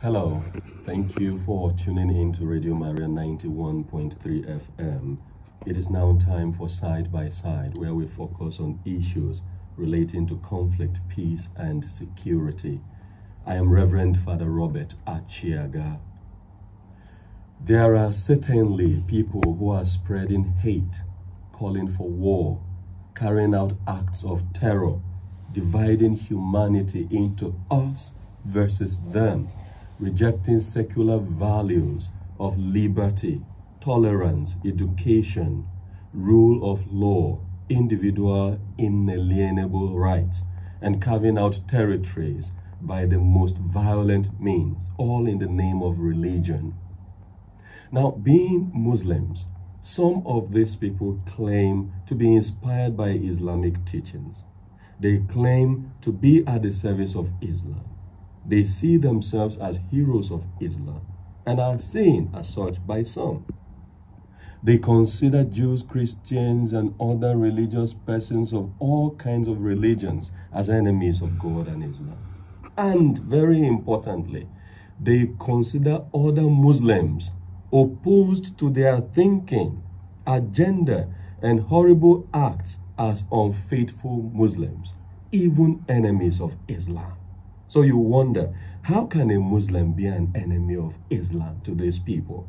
Hello, thank you for tuning in to Radio Maria 91.3 FM. It is now time for Side by Side, where we focus on issues relating to conflict, peace, and security. I am Reverend Father Robert Achiaga. There are certainly people who are spreading hate, calling for war, carrying out acts of terror, dividing humanity into us versus them, rejecting secular values of liberty, tolerance, education, rule of law, individual inalienable rights, and carving out territories by the most violent means, all in the name of religion. Now, being Muslims, some of these people claim to be inspired by Islamic teachings. They claim to be at the service of Islam. They see themselves as heroes of Islam and are seen as such by some. They consider Jews, Christians, and other religious persons of all kinds of religions as enemies of God and Islam. And very importantly, they consider other Muslims opposed to their thinking, agenda, and horrible acts as unfaithful Muslims, even enemies of Islam. So you wonder, how can a Muslim be an enemy of Islam to these people?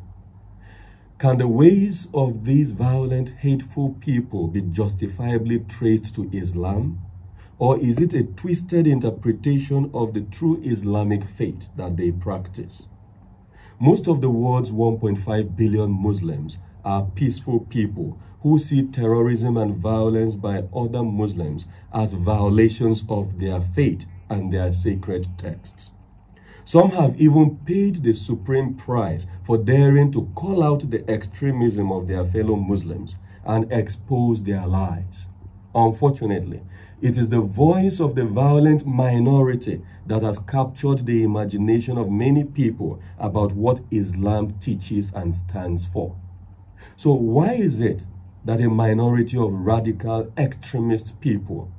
Can the ways of these violent, hateful people be justifiably traced to Islam? Or is it a twisted interpretation of the true Islamic faith that they practice? Most of the world's 1.5 billion Muslims are peaceful people who see terrorism and violence by other Muslims as violations of their faith and their sacred texts. Some have even paid the supreme price for daring to call out the extremism of their fellow Muslims and expose their lies. Unfortunately, it is the voice of the violent minority that has captured the imagination of many people about what Islam teaches and stands for. So why is it that a minority of radical extremist people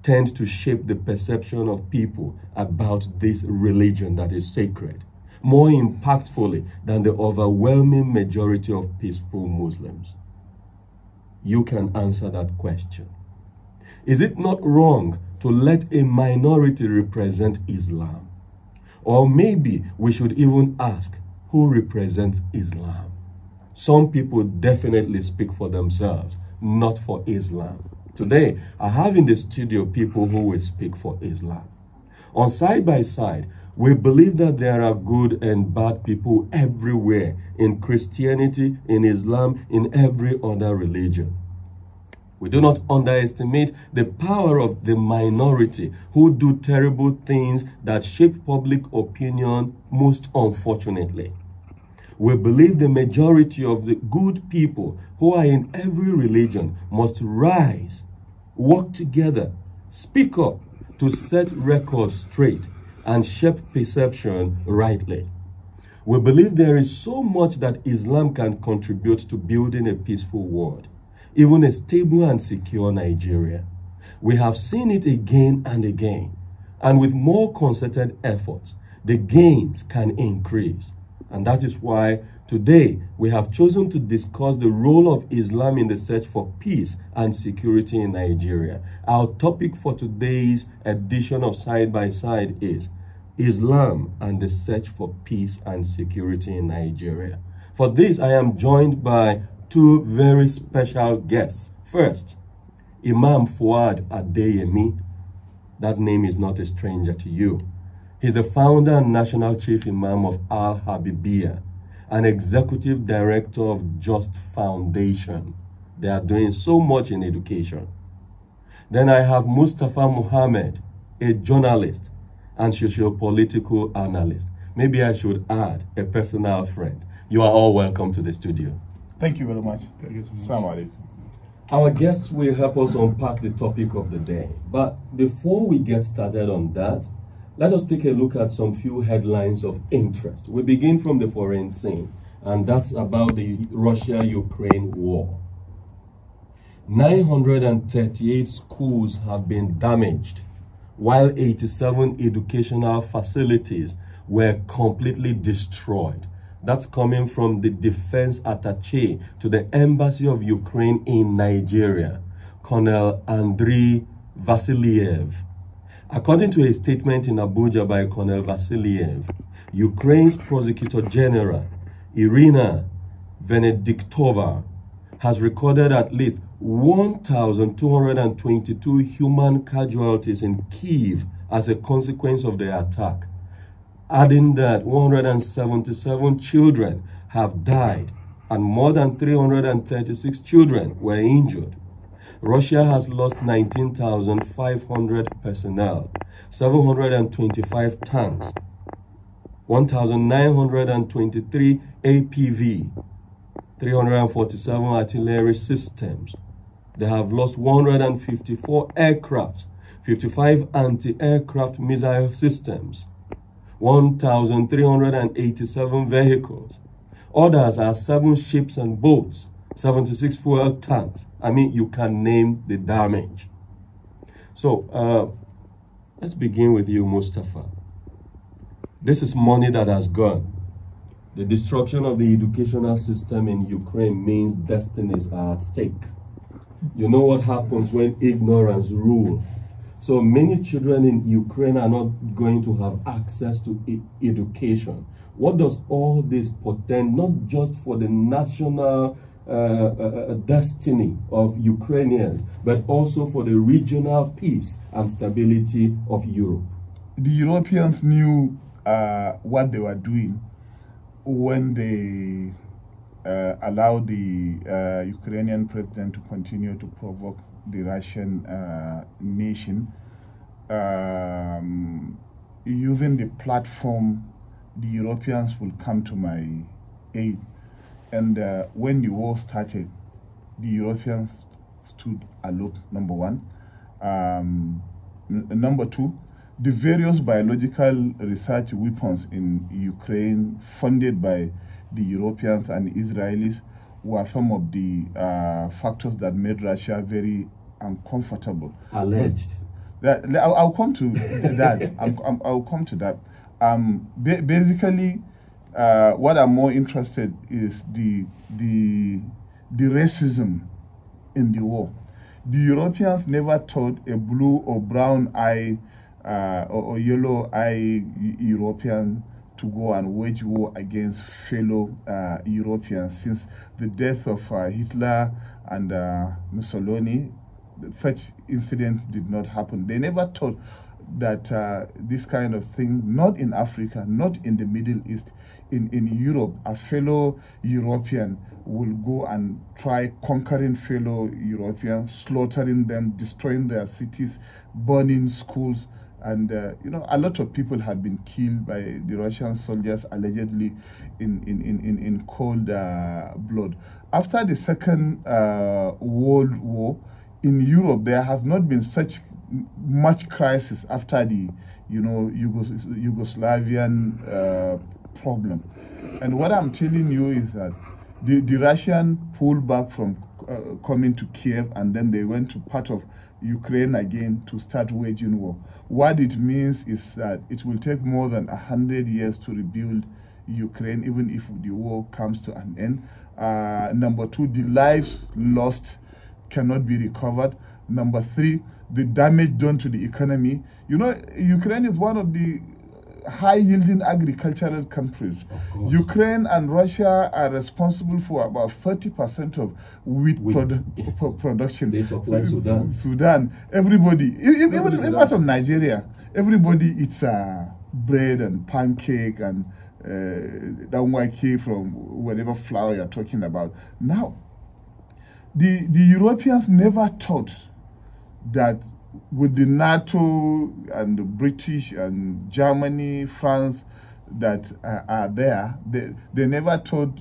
tend to shape the perception of people about this religion that is sacred more impactfully than the overwhelming majority of peaceful Muslims? You can answer that question. Is it not wrong to let a minority represent Islam? Or maybe we should even ask, who represents Islam? Some people definitely speak for themselves, not for Islam. Today, I have in the studio people who will speak for Islam. On Side by Side, we believe that there are good and bad people everywhere, in Christianity, in Islam, in every other religion. We do not underestimate the power of the minority who do terrible things that shape public opinion, most unfortunately. We believe the majority of the good people who are in every religion must rise, work together, speak up to set records straight and shape perception rightly. We believe there is so much that Islam can contribute to building a peaceful world, even a stable and secure Nigeria. We have seen it again and again, and with more concerted efforts, the gains can increase. And that is why today we have chosen to discuss the role of Islam in the search for peace and security in Nigeria. Our topic for today's edition of Side by Side is Islam and the search for peace and security in Nigeria. For this, I am joined by two very special guests. First, Imam Fuad Adeyemi. That name is not a stranger to you. He's the founder and national chief imam of Al-Habibiyah, an executive director of Just Foundation. They are doing so much in education. Then I have Mustapha Mohammed, a journalist and socio-political analyst. Maybe I should add a personal friend. You are all welcome to the studio. Thank you very much. Thank you so much. Our guests will help us unpack the topic of the day. But before we get started on that, let us take a look at some few headlines of interest. We begin from the foreign scene, and that's about the Russia-Ukraine war. 938 schools have been damaged, while 87 educational facilities were completely destroyed. That's coming from the defense attaché to the Embassy of Ukraine in Nigeria, Colonel Andriy Vasiliev. According to a statement in Abuja by Colonel Vasiliev, Ukraine's Prosecutor General, Irina Venediktova, has recorded at least 1,222 human casualties in Kyiv as a consequence of the attack, adding that 177 children have died and more than 336 children were injured. Russia has lost 19,500 personnel, 725 tanks, 1,923 APV, 347 artillery systems. They have lost 154 aircrafts, 55 anti-aircraft missile systems, 1,387 vehicles. Others are 7 ships and boats, 76 fuel tanks. I mean, you can name the damage. So, let's begin with you, Mustapha. This is money that has gone. The destruction of the educational system in Ukraine means destinies are at stake. You know what happens when ignorance rules. So many children in Ukraine are not going to have access to education. What does all this portend, not just for the national destiny of Ukrainians, but also for the regional peace and stability of Europe? The Europeans knew what they were doing when they allowed the Ukrainian president to continue to provoke the Russian nation, using the platform, the Europeans will come to my aid. And when the war started, the Europeans stood aloof, number one. Number two, the various biological research weapons in Ukraine funded by the Europeans and Israelis were some of the factors that made Russia very uncomfortable. Alleged. I'll come to that. I'll come to that. Basically, what I'm more interested is the racism in the war. The Europeans never thought a blue or brown eye or yellow eye European to go and wage war against fellow Europeans. Since the death of Hitler and Mussolini, such incidents did not happen. They never thought that this kind of thing, not in Africa, not in the Middle East, in Europe, a fellow European will go and try conquering fellow Europeans, slaughtering them, destroying their cities, burning schools. And, you know, a lot of people have been killed by the Russian soldiers, allegedly in cold blood. After the Second World War, in Europe, there has not been such much crisis after the, you know, Yugoslavian problem. And what I'm telling you is that the Russian pulled back from coming to Kiev, and then they went to part of Ukraine again to start waging war. What it means is that it will take more than 100 years to rebuild Ukraine, even if the war comes to an end. Number two, the lives lost cannot be recovered. Number three, the damage done to the economy. You know, Ukraine is one of the high-yielding agricultural countries. Ukraine and Russia are responsible for about 30% of wheat production. They supply Sudan. Sudan. Everybody, even part of Nigeria, everybody eats bread and pancake and danwake from whatever flour you're talking about. Now, the Europeans never thought that with the NATO and the British and Germany, France that are there, they never thought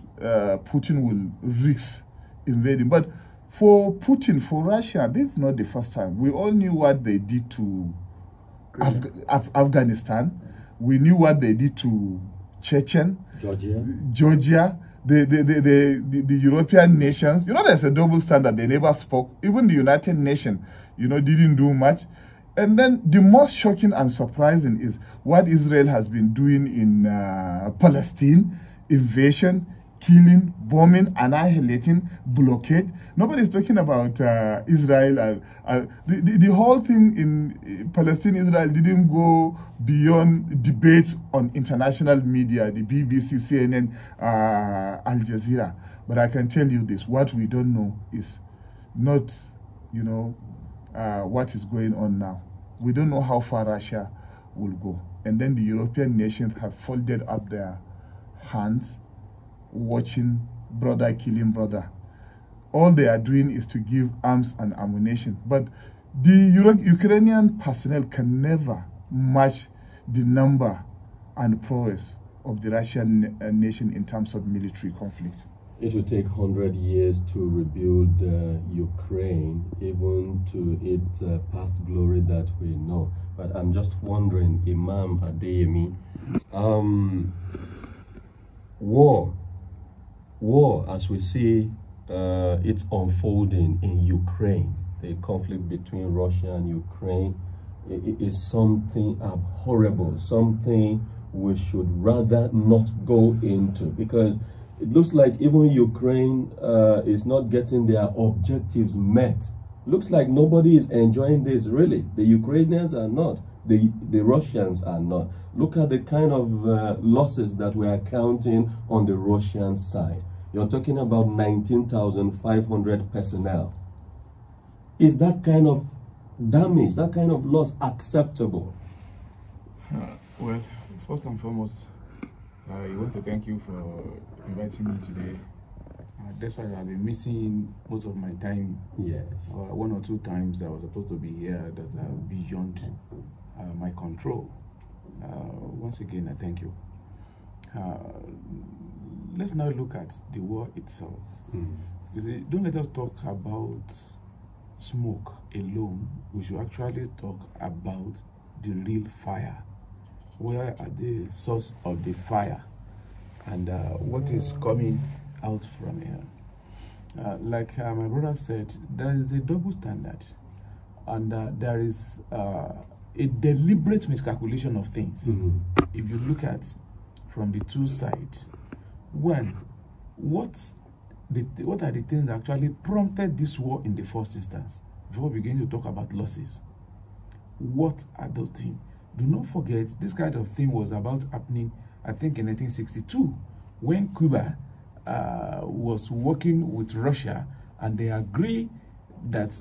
Putin will risk invading. But for Putin, for Russia, this is not the first time. We all knew what they did to Afghanistan. We knew what they did to Georgia. The European nations, you know, there's a double standard. They never spoke. Even the United Nations, you know, didn't do much. And then the most shocking and surprising is what Israel has been doing in Palestine: invasion, killing, bombing, annihilating, blockade. Nobody's talking about Israel. The whole thing in Palestine, Israel didn't go beyond debates on international media, the BBC, CNN, Al Jazeera. But I can tell you this: what we don't know is not, what is going on now. We don't know how far Russia will go. And then the European nations have folded up their hands, watching brother killing brother. All they are doing is to give arms and ammunition. But the Ukrainian personnel can never match the number and prowess of the Russian nation in terms of military conflict. It will take 100 years to rebuild Ukraine, even to its past glory that we know. But I'm just wondering, Imam Adeyemi, war, as we see it's unfolding in Ukraine, the conflict between Russia and Ukraine, is something abhorrible, something we should rather not go into, because it looks like even Ukraine is not getting their objectives met. Looks like nobody is enjoying this, really. The Ukrainians are not. The Russians are not. Look at the kind of losses that we are counting on the Russian side. You're talking about 19,500 personnel. Is that kind of damage, that kind of loss acceptable? Well, first and foremost, I want to thank you for inviting me today. That's why I've been missing most of my time. Yes. One or two times that I was supposed to be here that are beyond my control. Once again, I thank you. Let's now look at the war itself. You see, don't let us talk about smoke alone. We should actually talk about the real fire. Where are the source of the fire, and what is coming out from here? Like my brother said, there is a double standard, and there is a deliberate miscalculation of things. If you look at from the two sides, one, what are the things that actually prompted this war in the first instance? Before we begin to talk about losses, what are those things? Do not forget, this kind of thing was about happening, I think, in 1962, when Cuba was working with Russia, and they agreed that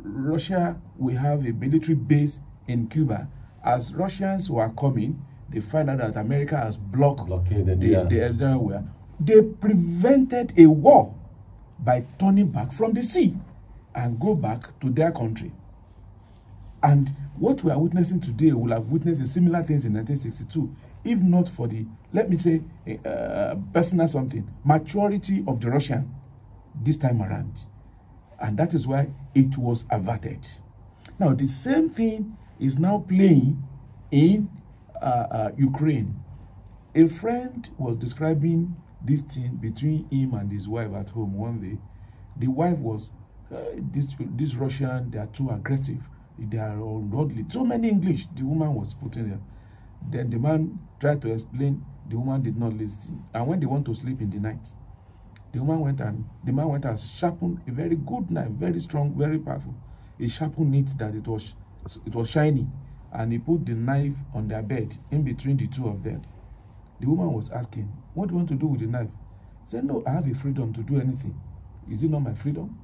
Russia will have a military base in Cuba. As Russians were coming, they find out that America has blockaded the area. They prevented a war by turning back from the sea and go back to their country. And what we are witnessing today will have witnessed similar things in 1962, if not for the, let me say, personal something, maturity of the Russian this time around. And that is why it was averted. Now, the same thing is now playing in Ukraine. A friend was describing this thing between him and his wife at home one day. The wife was, this Russian, they are too aggressive. They are ungodly. Too many English, the woman was putting there. Then the man tried to explain, the woman did not listen. And when they want to sleep in the night, the man went and sharpened a very good knife, very strong, very powerful. He sharpened it that it was shiny, and he put the knife on their bed in between the two of them. The woman was asking, "What do you want to do with the knife?" He said, "No, I have a freedom to do anything. Is it not my freedom?"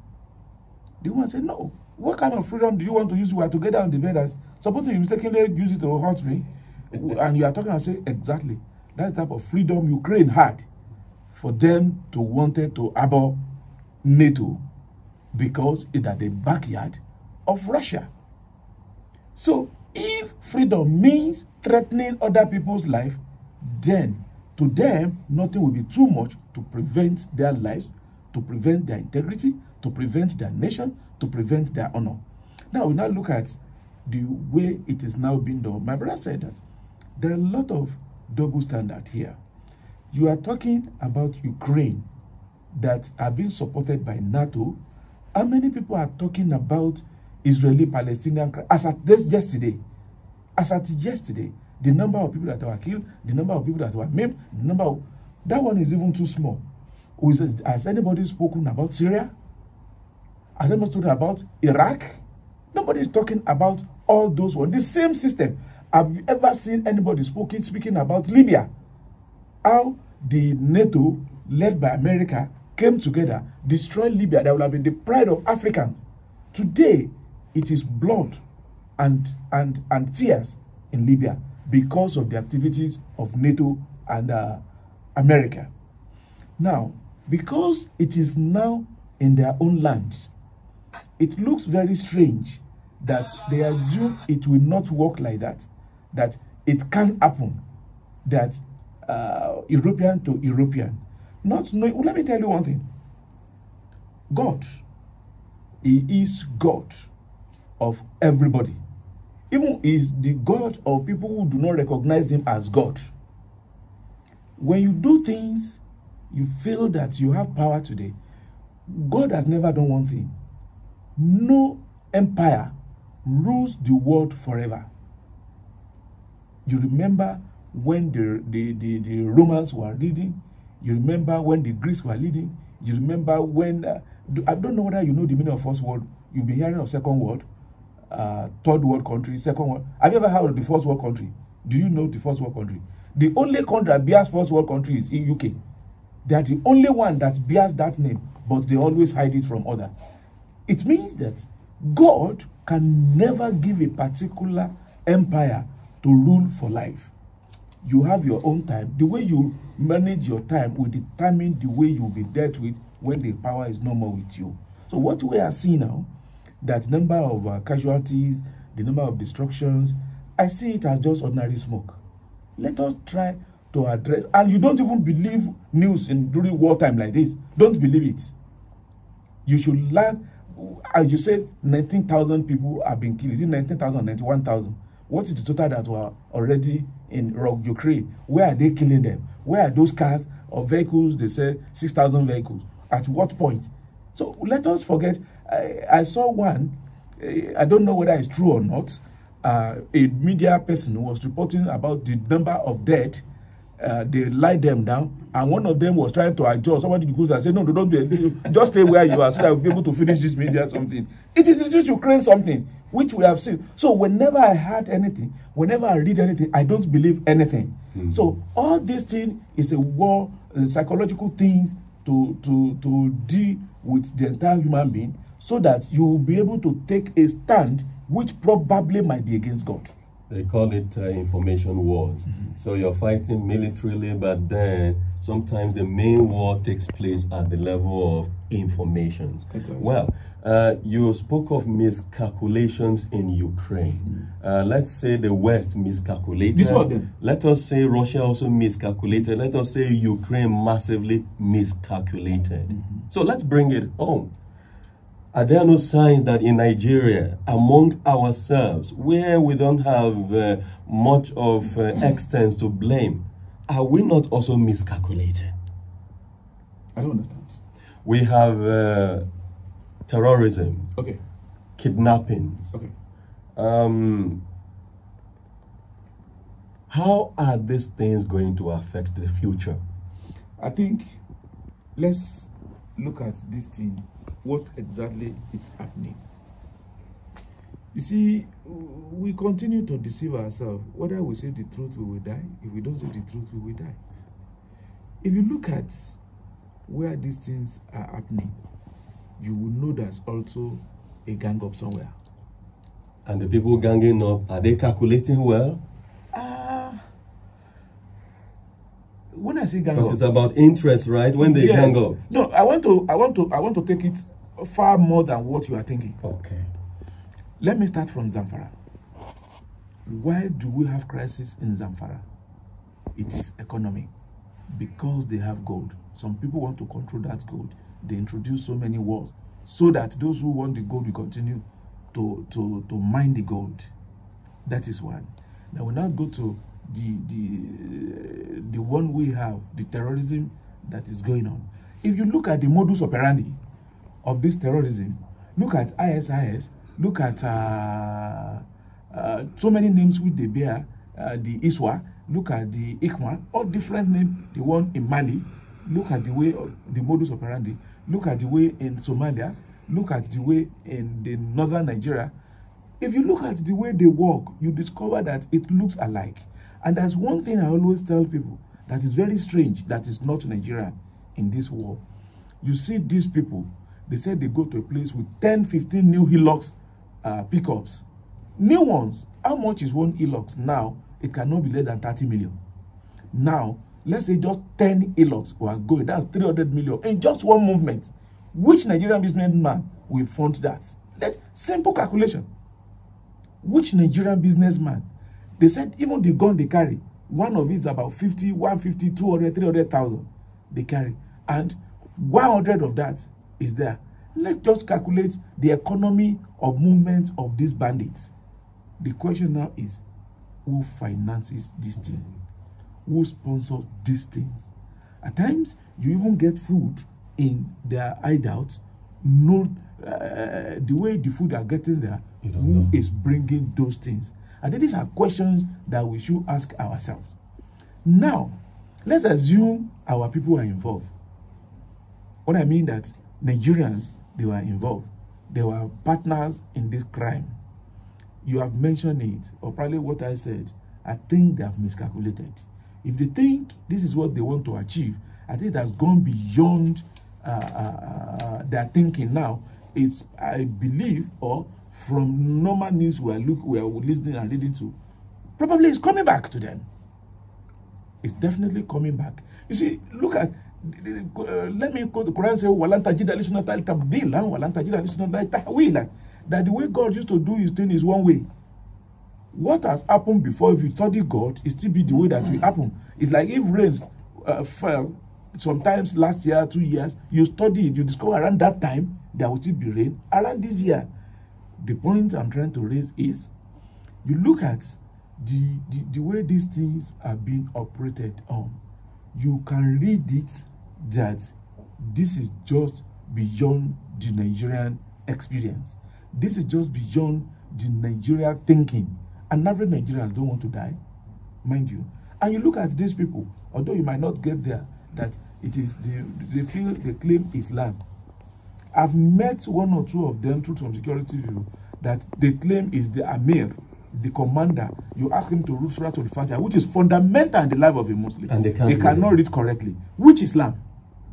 The woman said, "No. What kind of freedom do you want to use? We are together on the bed. And supposing you mistakenly use it to hurt me, and you are talking and say, exactly, that's the type of freedom Ukraine had for them to wanted to abhor NATO because it's at the backyard of Russia. So if freedom means threatening other people's life, then to them, nothing will be too much to prevent their lives, to prevent their integrity, to prevent their nation, to prevent their honor. Now, we now look at the way it is now being done. My brother said that there are a lot of double standard here. You are talking about Ukraine that are being supported by NATO. How many people are talking about Israeli-Palestinian crisis. As at yesterday, the number of people that were killed, the number of people that were maimed, the number of, that one is even too small. Has anybody spoken about Syria? Has anybody spoken about Iraq? Nobody is talking about all those ones. The same system. Have you ever seen anybody speaking about Libya? How the NATO, led by America, came together, destroyed Libya. That would have been the pride of Africans. Today, it is blood and tears in Libya because of the activities of NATO and America. Now, because it is now in their own land, it looks very strange that they assume it will not work like that, that it can happen, that European to European. Not knowing, let me tell you one thing. God, He is God of everybody. Even is the God of people who do not recognize Him as God. When you do things, you feel that you have power today. God has never done one thing. No empire rules the world forever. You remember when the Romans were leading. You remember when the Greeks were leading. You remember when I don't know whether you know the meaning of First World. You've been hearing of Second World, Third World country, Second World. Have you ever heard of the First World country? Do you know the First World country? The only country that bears First World country is in UK. They are the only one that bears that name, but they always hide it from others. It means that God can never give a particular empire to rule for life. You have your own time. The way you manage your time will determine the way you will be dealt with when the power is no more with you. So what we are seeing now, that number of casualties, the number of destructions, I see it as just ordinary smoke. Let us try to address, and you don't even believe news during wartime like this. Don't believe it. You should learn, as you said, 19,000 people have been killed. Is it 19,000 or 91,000? What is the total that were already in Ukraine? Where are they killing them? Where are those cars or vehicles? They say 6,000 vehicles. At what point? So let us forget. I saw one, I don't know whether it's true or not. A media person was reporting about the number of dead. They lied them down, and one of them was trying to adjust. Somebody goes and said, no, don't do it. Just stay where you are so that we'll be able to finish this media something. It is Ukraine something, which we have seen. So whenever I heard anything, whenever I read anything, I don't believe anything. Mm-hmm. So all this thing is a war, psychological things to deal with the entire human being, so that you will be able to take a stand which probably might be against God. They call it information wars. Mm-hmm. So you're fighting militarily, but then sometimes the main war takes place at the level of information. Okay. Well, you spoke of miscalculations in Ukraine. Mm-hmm. Let's say the West miscalculated. Let us say Russia also miscalculated. Let us say Ukraine massively miscalculated. Mm-hmm. So let's bring it home. Are there no signs that in Nigeria, among ourselves, where we don't have much of extent to blame, are we not also miscalculated? I don't understand. We have terrorism, okay, kidnappings. Okay. How are these things going to affect the future? I think let's look at this thing. What exactly is happening? You see, we continue to deceive ourselves. Whether we say the truth, we will die. If we don't say the truth, we will die. If you look at where these things are happening, you will know there's also a gang up somewhere. And the people ganging up, are they calculating well? When I say gang up, because it's about interest, right? When they gang up. No, I want to take it far more than what you are thinking. Okay. Let me start from Zamfara. Why do we have crisis in Zamfara? It is economy. Because they have gold. Some people want to control that gold. They introduce so many wars so that those who want the gold will continue to mine the gold. That is one. Now we now go to the one we have, the terrorism that is going on. If you look at the modus operandi of this terrorism, look at ISIS, Look at so many names which they bear. The Iswa. Look at the Ikma. All different names. The one in Mali. Look at the way the modus operandi. Look at the way in Somalia. Look at the way in the northern Nigeria. If you look at the way they work, you discover that it looks alike. And there's one thing I always tell people that is very strange, that is not Nigerian in this war. You see these people, they said they go to a place with 10, 15 new Hilux pickups. New ones. How much is one Hilux now? It cannot be less than 30 million. Now, let's say just 10 Hilux were going. That's 300 million in just one movement. Which Nigerian businessman will fund that? That's simple calculation. Which Nigerian businessman? They said even the gun they carry, one of it is about 50, 150, 200, 300,000 they carry. And 100 of that is there. Let's just calculate the economy of movement of these bandits. The question now is, who finances this thing? Who sponsors these things? At times, you even get food in their hideouts. The way the food are getting there, who is bringing those things? I think these are questions that we should ask ourselves. Now, let's assume our people are involved. What I mean that Nigerians, they were involved. They were partners in this crime. You have mentioned it, or probably what I said. I think they have miscalculated. If they think this is what they want to achieve, I think it has gone beyond their thinking now. It's, I believe, or from normal news we are listening and reading to, probably it's coming back to them. It's definitely coming back. You see, look at, let me quote the Quran say, "Walan tajida li sunnatil tabdil, walan tajida li sunnatil tahwila." That the way God used to do his thing is one way. What has happened before, if you study God, it still be the way that will happen. It's like if rains fell, sometimes last year, 2 years, you study it, you discover around that time, there will still be rain. Around this year, the point I'm trying to raise is, you look at the way these things are being operated on. You can read it that this is just beyond the Nigerian experience. This is just beyond the Nigeria thinking. And average Nigerians don't want to die, mind you. And you look at these people, although you might not get there, that it is they claim Islam. I've met one or two of them through some security view that they claim is the Amir, the commander. You ask him to read Surah Al-Fatiha, which is fundamental in the life of a Muslim. And they cannot read correctly. Which Islam?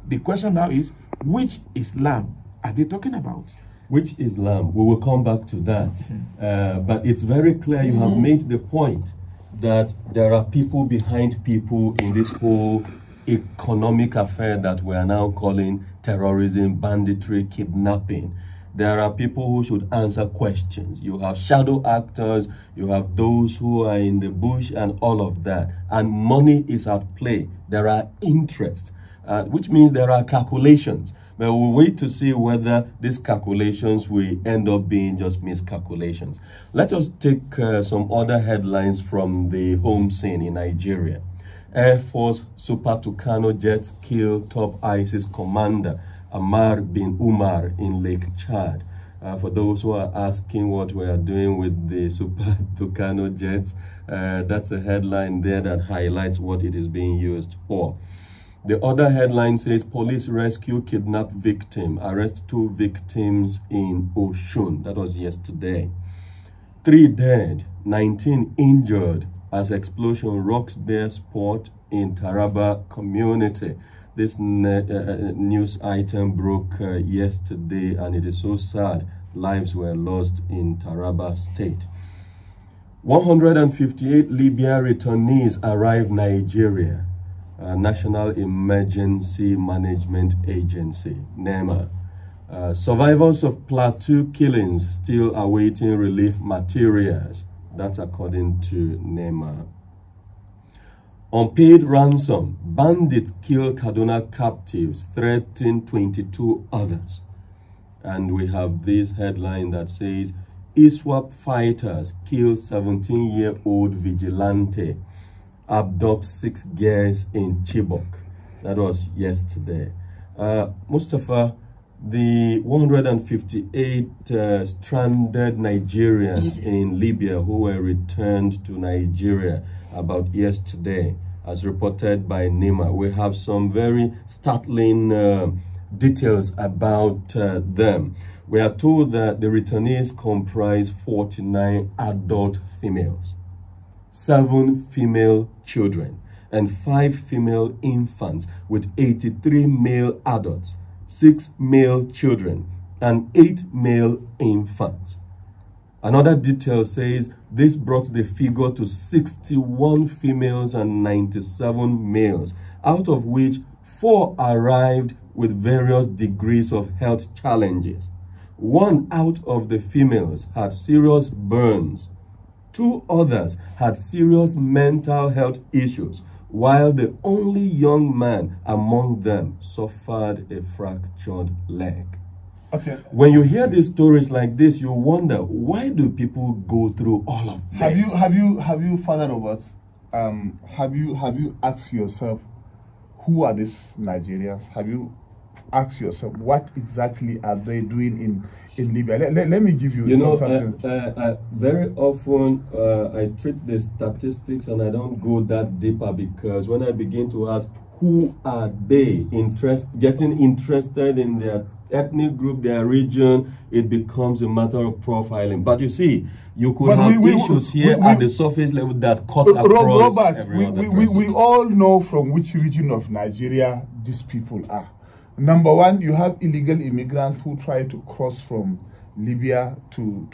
The question now is, which Islam are they talking about? Which Islam? We will come back to that. But it's very clear you have made the point that there are people behind people in this whole economic affair that we are now calling terrorism, banditry, kidnapping. There are people who should answer questions. You have shadow actors, you have those who are in the bush and all of that. And money is at play. There are interests, which means there are calculations. But we'll wait to see whether these calculations will end up being just miscalculations. Let us take some other headlines from the home scene in Nigeria. Air Force Super Tucano jets kill top ISIS commander Ammar bin Umar in Lake Chad. For those who are asking what we are doing with the Super Tucano jets, that's a headline there that highlights what it is being used for. The other headline says, police rescue kidnapped victim, arrest 2 victims in Oshun. That was yesterday. 3 dead, 19 injured as explosion rocks bear sport in Taraba community. This news item broke yesterday, and it is so sad. Lives were lost in Taraba State. 158 Libya returnees arrive Nigeria. National Emergency Management Agency, NEMA. Survivors of Plateau killings still awaiting relief materials. That's according to NEMA. Unpaid ransom. Bandits kill Kaduna captives, threaten 22 others. And we have this headline that says, ISWAP fighters kill 17-year-old vigilante. Abduct 6 girls in Chibok. That was yesterday. Mustapha, The 158 stranded Nigerians in Libya who were returned to Nigeria about yesterday, as reported by NEMA. We have some very startling details about them. We are told that the returnees comprise 49 adult females, 7 female children, and 5 female infants, with 83 male adults, 6 male children, and 8 male infants. Another detail says this brought the figure to 61 females and 97 males, out of which 4 arrived with various degrees of health challenges. 1 out of the females had serious burns. 2 others had serious mental health issues, while the only young man among them suffered a fractured leg. Okay. When you hear these stories like this, you wonder, why do people go through all of this? Have you, Father Robert, have you asked yourself, who are these Nigerians? Have you asked yourself, what exactly are they doing in Libya? Let me give you something. Very often I treat the statistics and I don't go that deeper, because when I begin to ask, who are they, getting interested in their ethnic group, their region, it becomes a matter of profiling. But you see, you could have issues here at the surface level that cut across Robert, every other person. we all know from which region of Nigeria these people are. Number one, you have illegal immigrants who try to cross from Libya to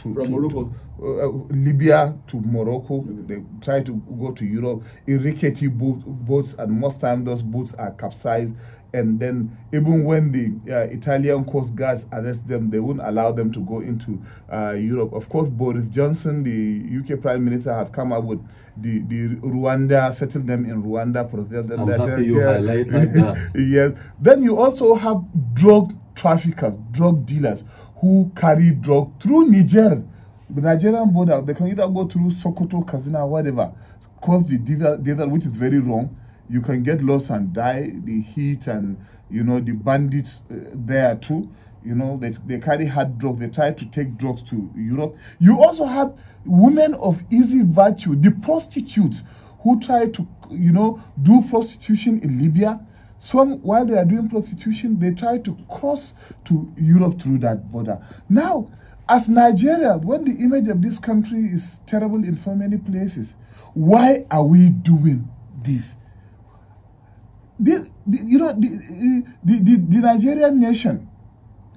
Libya to Morocco. They try to go to Europe in rickety boats, and most times those boats are capsized. And then even when the Italian Coast Guards arrest them, they won't allow them to go into Europe. Of course, Boris Johnson, the UK Prime Minister, have come up with the Rwanda, settle them in Rwanda. I'm happy you highlighted that. Yes. Then you also have drug traffickers, drug dealers who carry drug through Niger, the Nigerian border. They can either go through Sokoto, Kazina, whatever, cross the desert, which is very wrong. You can get lost and die. The heat and, you know, the bandits there too. You know, they carry hard drugs. They try to take drugs to Europe. You also have women of easy virtue, the prostitutes who try to, you know, do prostitution in Libya. Some, while they are doing prostitution, they try to cross to Europe through that border. Now, as Nigeria, when the image of this country is terrible in so many places, why are we doing this? The Nigerian nation,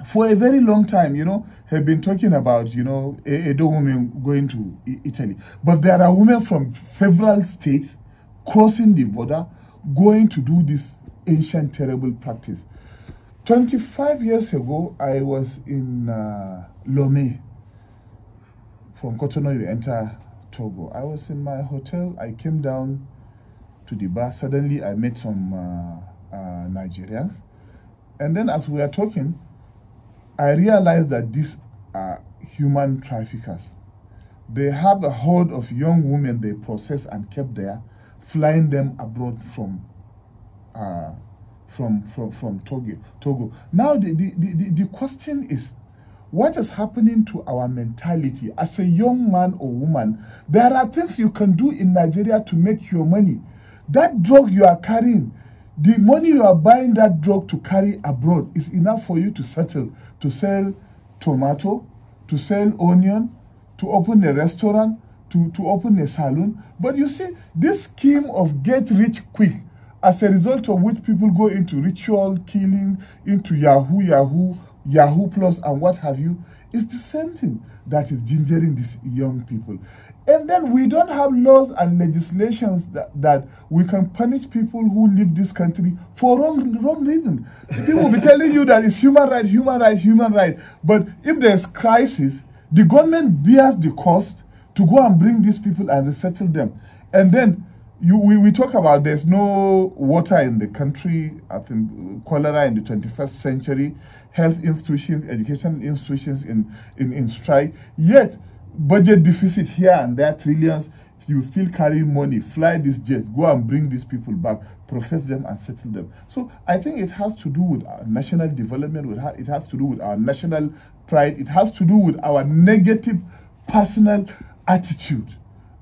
for a very long time, you know, have been talking about, you know, Edo women going to Italy. But there are women from several states crossing the border, going to do this ancient, terrible practice. 25 years ago, I was in Lomé. From Cotonou, you enter Togo. I was in my hotel. I came down to the bar. Suddenly, I met some Nigerians. And then as we were talking, I realized that these are human traffickers. They have a horde of young women they process and kept there, flying them abroad from Togo. Now, the question is, what is happening to our mentality? As a young man or woman, there are things you can do in Nigeria to make your money. That drug you are carrying, the money you are buying that drug to carry abroad is enough for you to settle, to sell tomato, to sell onion, to open a restaurant, to open a salon. But you see, this scheme of get rich quick, as a result of which people go into ritual killing, into Yahoo Plus and what have you, is the same thing that is gingering these young people. And then we don't have laws and legislations that we can punish people who leave this country for wrong reason. People will be telling you that it's human right, human right, human right. But if there's crisis, the government bears the cost to go and bring these people and resettle them. And then we talk about there's no water in the country, I think cholera in the 21st century, health institutions, educational institutions in strike, yet budget deficit here and there, trillions. you still carry money, fly these jets, go and bring these people back, process them and settle them. So I think it has to do with our national development, it has to do with our national pride, it has to do with our negative personal attitude.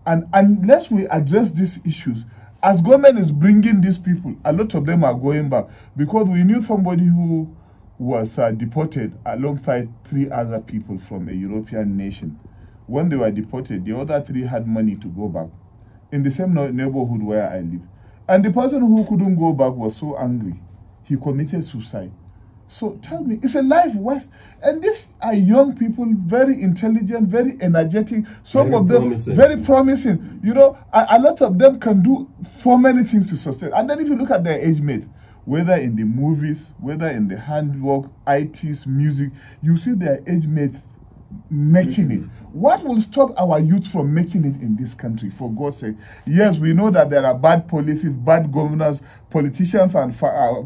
And unless we address these issues, as government is bringing these people, a lot of them are going back, because we knew somebody who was deported alongside 3 other people from a European nation. When they were deported, the other 3 had money to go back in the same neighborhood where I live. And the person who couldn't go back was so angry, he committed suicide. So tell me, it's a life waste. And these are young people, very intelligent, very energetic, some of them very promising. You know, a lot of them can do so many things to sustain. And then if you look at their age mates, whether in the movies, whether in the handwork, ITs, music, you see their age mates making it. What will stop our youth from making it in this country, for God's sake? Yes, we know that there are bad policies, bad governors, politicians and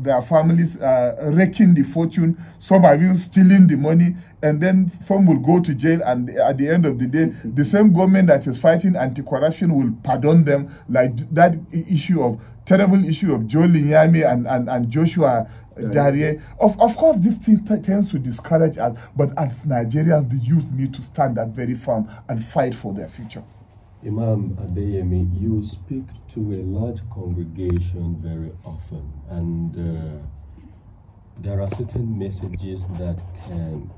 their families raking the fortune. Some are even stealing the money, and then some will go to jail, and at the end of the day, the same government that is fighting anti-corruption will pardon them, like that terrible issue of Joe Linyami and Joshua Darie. Of course, this thing tends to discourage us, but as Nigerians, the youth need to stand up very firm and fight for their future. Imam Adeyemi, you speak to a large congregation very often, and there are certain messages that can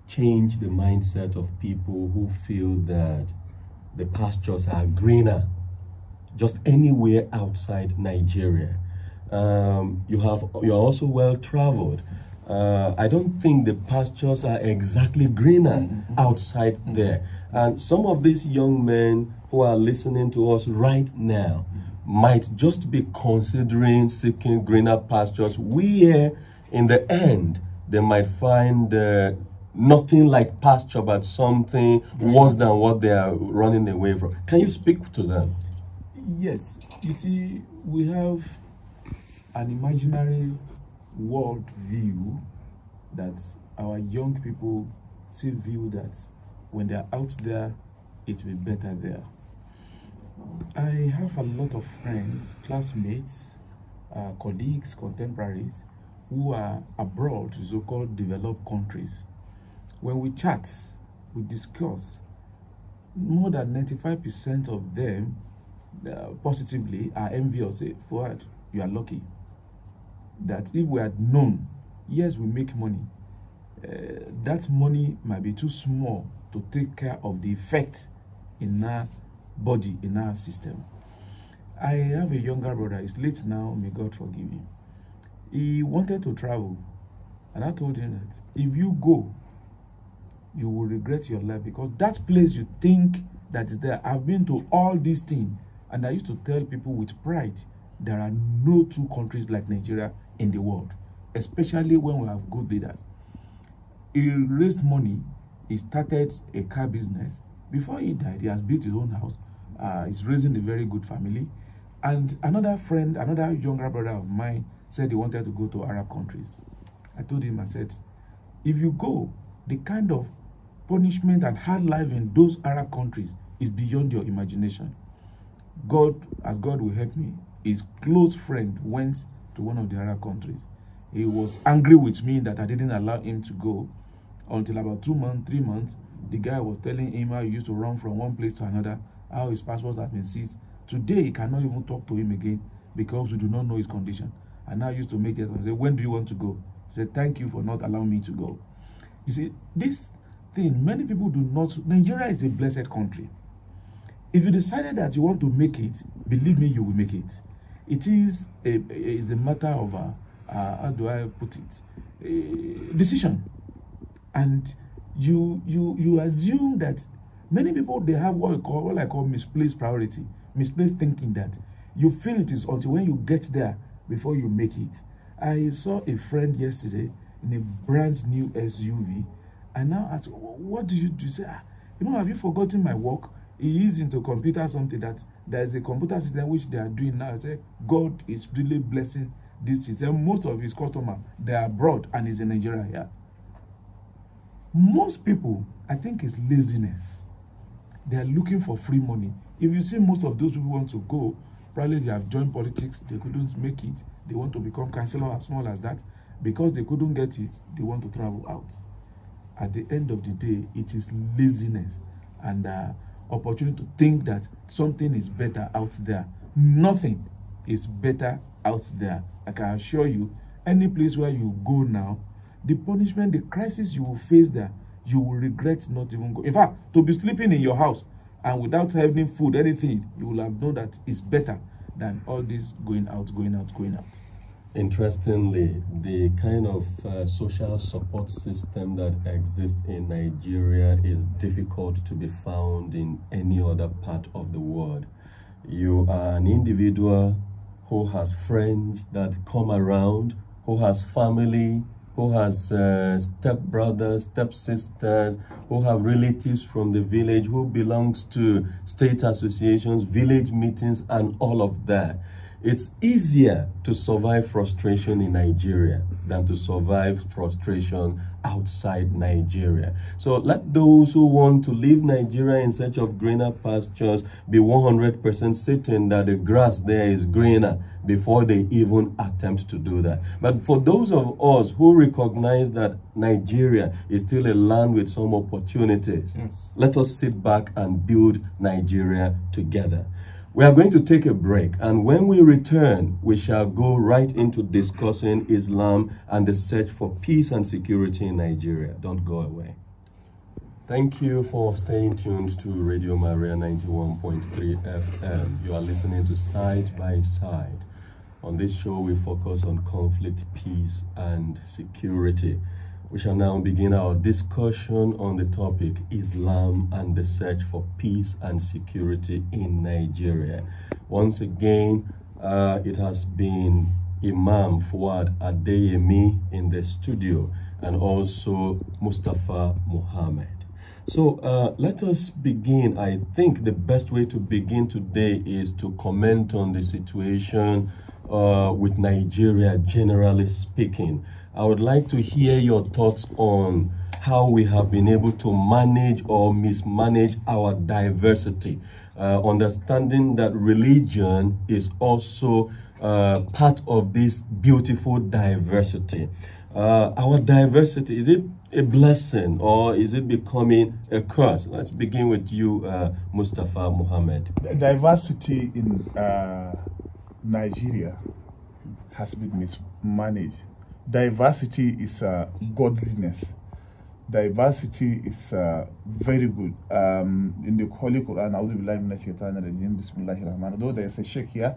change the mindset of people who feel that the pastures are greener just anywhere outside Nigeria. You're also well traveled. I don't think the pastures are exactly greener outside there. And some of these young men who are listening to us right now might just be considering seeking greener pastures, where in the end they might find nothing like pasture but something worse than what they are running away from. Can you speak to them? Yes. You see, we have an imaginary world view that our young people still view that when they're out there, it will be better there. I have a lot of friends, classmates, colleagues, contemporaries who are abroad, so-called developed countries. When we chat, we discuss, more than 95% of them positively are envious. Say, Fuad, you are lucky that if we had known, yes, we make money, that money might be too small to take care of the effect in our body, in our system. I have a younger brother, he's late now, may God forgive him. He wanted to travel, and I told him that if you go, you will regret your life, because that place you think that is there. I've been to all these things, and I used to tell people with pride, there are no 2 countries like Nigeria in the world, especially when we have good leaders. He raised money, he started a car business. Before he died, he has built his own house. He's raising a very good family. And another friend, another younger brother of mine, said he wanted to go to Arab countries. I told him, I said, if you go, the kind of punishment and hard life in those Arab countries is beyond your imagination. God, as God will help me, his close friend went to one of the Arab countries. He was angry with me that I didn't allow him to go. Until about 2 months, 3 months, the guy was telling him how he used to run from one place to another, how his passports have been seized. Today, he cannot even talk to him again because we do not know his condition. And now I used to make it and say, when do you want to go? He said, thank you for not allowing me to go. You see, this thing, many people do not. Nigeria is a blessed country. If you decided that you want to make it, believe me, you will make it. It is a matter of, how do I put it, decision. And you assume that many people, they have what I call misplaced priority, misplaced thinking, that you feel it is until when you get there before you make it. I saw a friend yesterday in a brand new SUV, and now asked, what do you do? Say, have you forgotten my work? He is into computer something, that there is a computer system which they are doing now. I say, God is really blessing this system. Most of his customers, they are abroad and he's in Nigeria here. Most people, I think, it's laziness. They are looking for free money. If you see most of those people want to go, probably they have joined politics, they couldn't make it, they want to become councillor as small as that. Because they couldn't get it, they want to travel out. At the end of the day, it is laziness and opportunity to think that something is better out there. Nothing is better out there. I can assure you, any place where you go now, the punishment, the crisis you will face there, you will regret not even going. In fact, to be sleeping in your house and without having food, anything, you will have known that it's better than all this going out. Interestingly, the kind of social support system that exists in Nigeria is difficult to be found in any other part of the world. You are an individual who has friends that come around, who has family, who has step-brothers, step-sisters, who have relatives from the village, who belongs to state associations, village meetings, and all of that. It's easier to survive frustration in Nigeria than to survive frustration outside Nigeria. So let those who want to leave Nigeria in search of greener pastures be 100% certain that the grass there is greener before they even attempt to do that. But for those of us who recognize that Nigeria is still a land with some opportunities, yes, let us sit back and build Nigeria together. We are going to take a break, and when we return, we shall go right into discussing Islam and the search for peace and security in Nigeria. Don't go away. Thank you for staying tuned to Radio Maria 91.3 FM. You are listening to Side by Side. On this show, we focus on conflict, peace, and security. We shall now begin our discussion on the topic Islam and the search for peace and security in Nigeria. Once again, it has been Imam Fuad Adeyemi in the studio and also Mustapha Mohammed. So let us begin. I think the best way to begin today is to comment on the situation with Nigeria, generally speaking. I would like to hear your thoughts on how we have been able to manage or mismanage our diversity, understanding that religion is also part of this beautiful diversity. Our diversity, is it a blessing or is it becoming a curse? Let's begin with you, Mustapha Mohammed. The diversity in Nigeria has been mismanaged. Diversity is godliness. Diversity is very good. In the Holy Quran, although there is a sheikh here,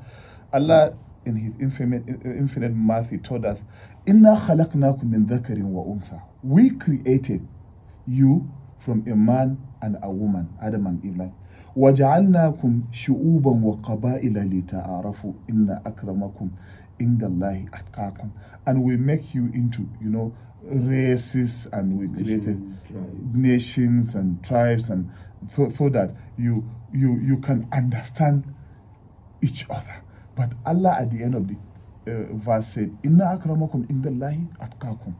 Allah in His infinite mercy told us, "Inna khalaqnakum min dhakarin wa unsa." We created you from a man and a woman, Adam and Eve. وَجَعَلْنَاكُمْ شُعُوبًا وَقَبَائِلَ لِتَعَارَفُوا إِنَّ أَكْرَمَكُمْ عِنْدَ اللَّهِ أَتْقَاكُمْ. And we make you into, races, and we created nations and tribes, and so that you can understand each other. But Allah at the end of the verse said, "Inna akramakum indallahi atqakum."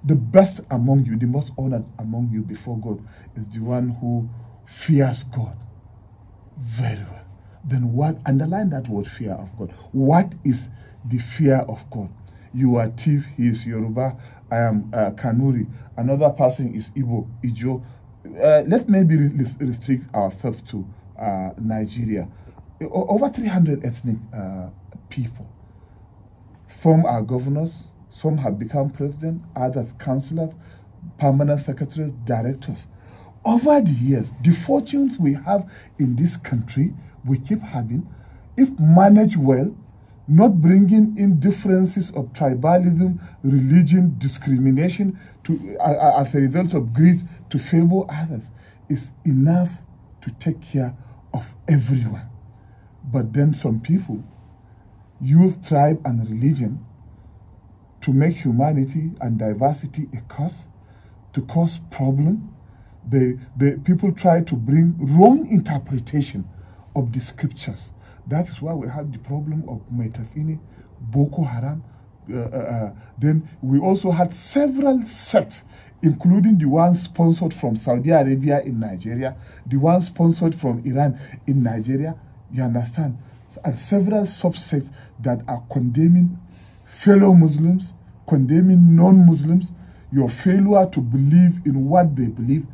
The best among you, the most honored among you before God, is the one who fears God very well. Then what? Underline that word, fear of God. What is the fear of God? You are thief, he is Yoruba, I am Kanuri, another person is Igbo, Ijo. Let's maybe restrict ourselves to Nigeria. Over 300 ethnic people. Some are governors, some have become president, others councillors, permanent secretaries, directors. Over the years, the fortunes we have in this country, we keep having, if managed well, not bringing in differences of tribalism, religion, discrimination to, as a result of greed to favor others, is enough to take care of everyone. But then some people use tribe and religion to make humanity and diversity a curse, to cause problem. People try to bring wrong interpretation of the scriptures. That is why we have the problem of Metafini, Boko Haram, Then we also had several sects, including the ones sponsored from Saudi Arabia in Nigeria, the ones sponsored from Iran in Nigeria, you understand? And several subsects that are condemning fellow Muslims, condemning non-Muslims. Your failure to believe in what they believe,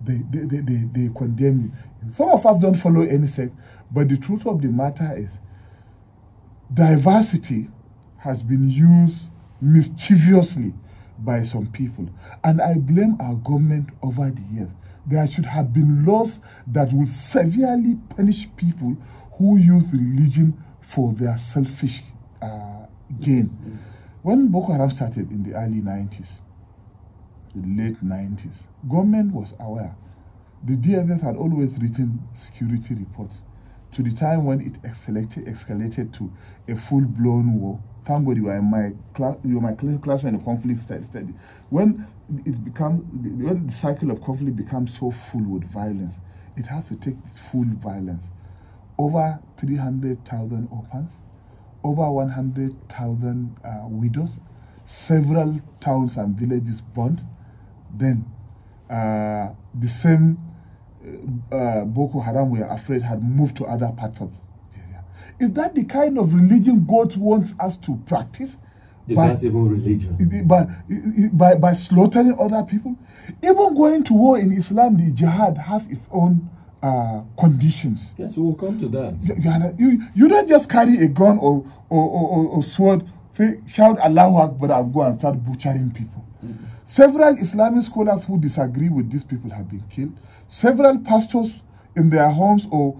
they condemn you. Some of us don't follow any sect, but the truth of the matter is diversity has been used mischievously by some people. And I blame our government over the years. There should have been laws that will severely punish people who use religion for their selfish gain. When Boko Haram started in the early 90s, the late 90s, government was aware. The DSS had always written security reports to the time when it escalated to a full-blown war. Thank God you were my classmate in conflict study. When the cycle of conflict becomes so full with violence, it has to take full violence. Over 300,000 orphans, over 100,000 widows, several towns and villages burned. Then the same Boko Haram, we are afraid, had moved to other parts of Nigeria. Is that the kind of religion God wants us to practice? Is that even religion? By slaughtering other people? Even going to war in Islam, the jihad has its own conditions. Yes, we will come to that. You don't just carry a gun or sword, say, shout Allahu Akbar and go and start butchering people. Mm-hmm. Several Islamic scholars who disagree with these people have been killed. Several pastors in their homes or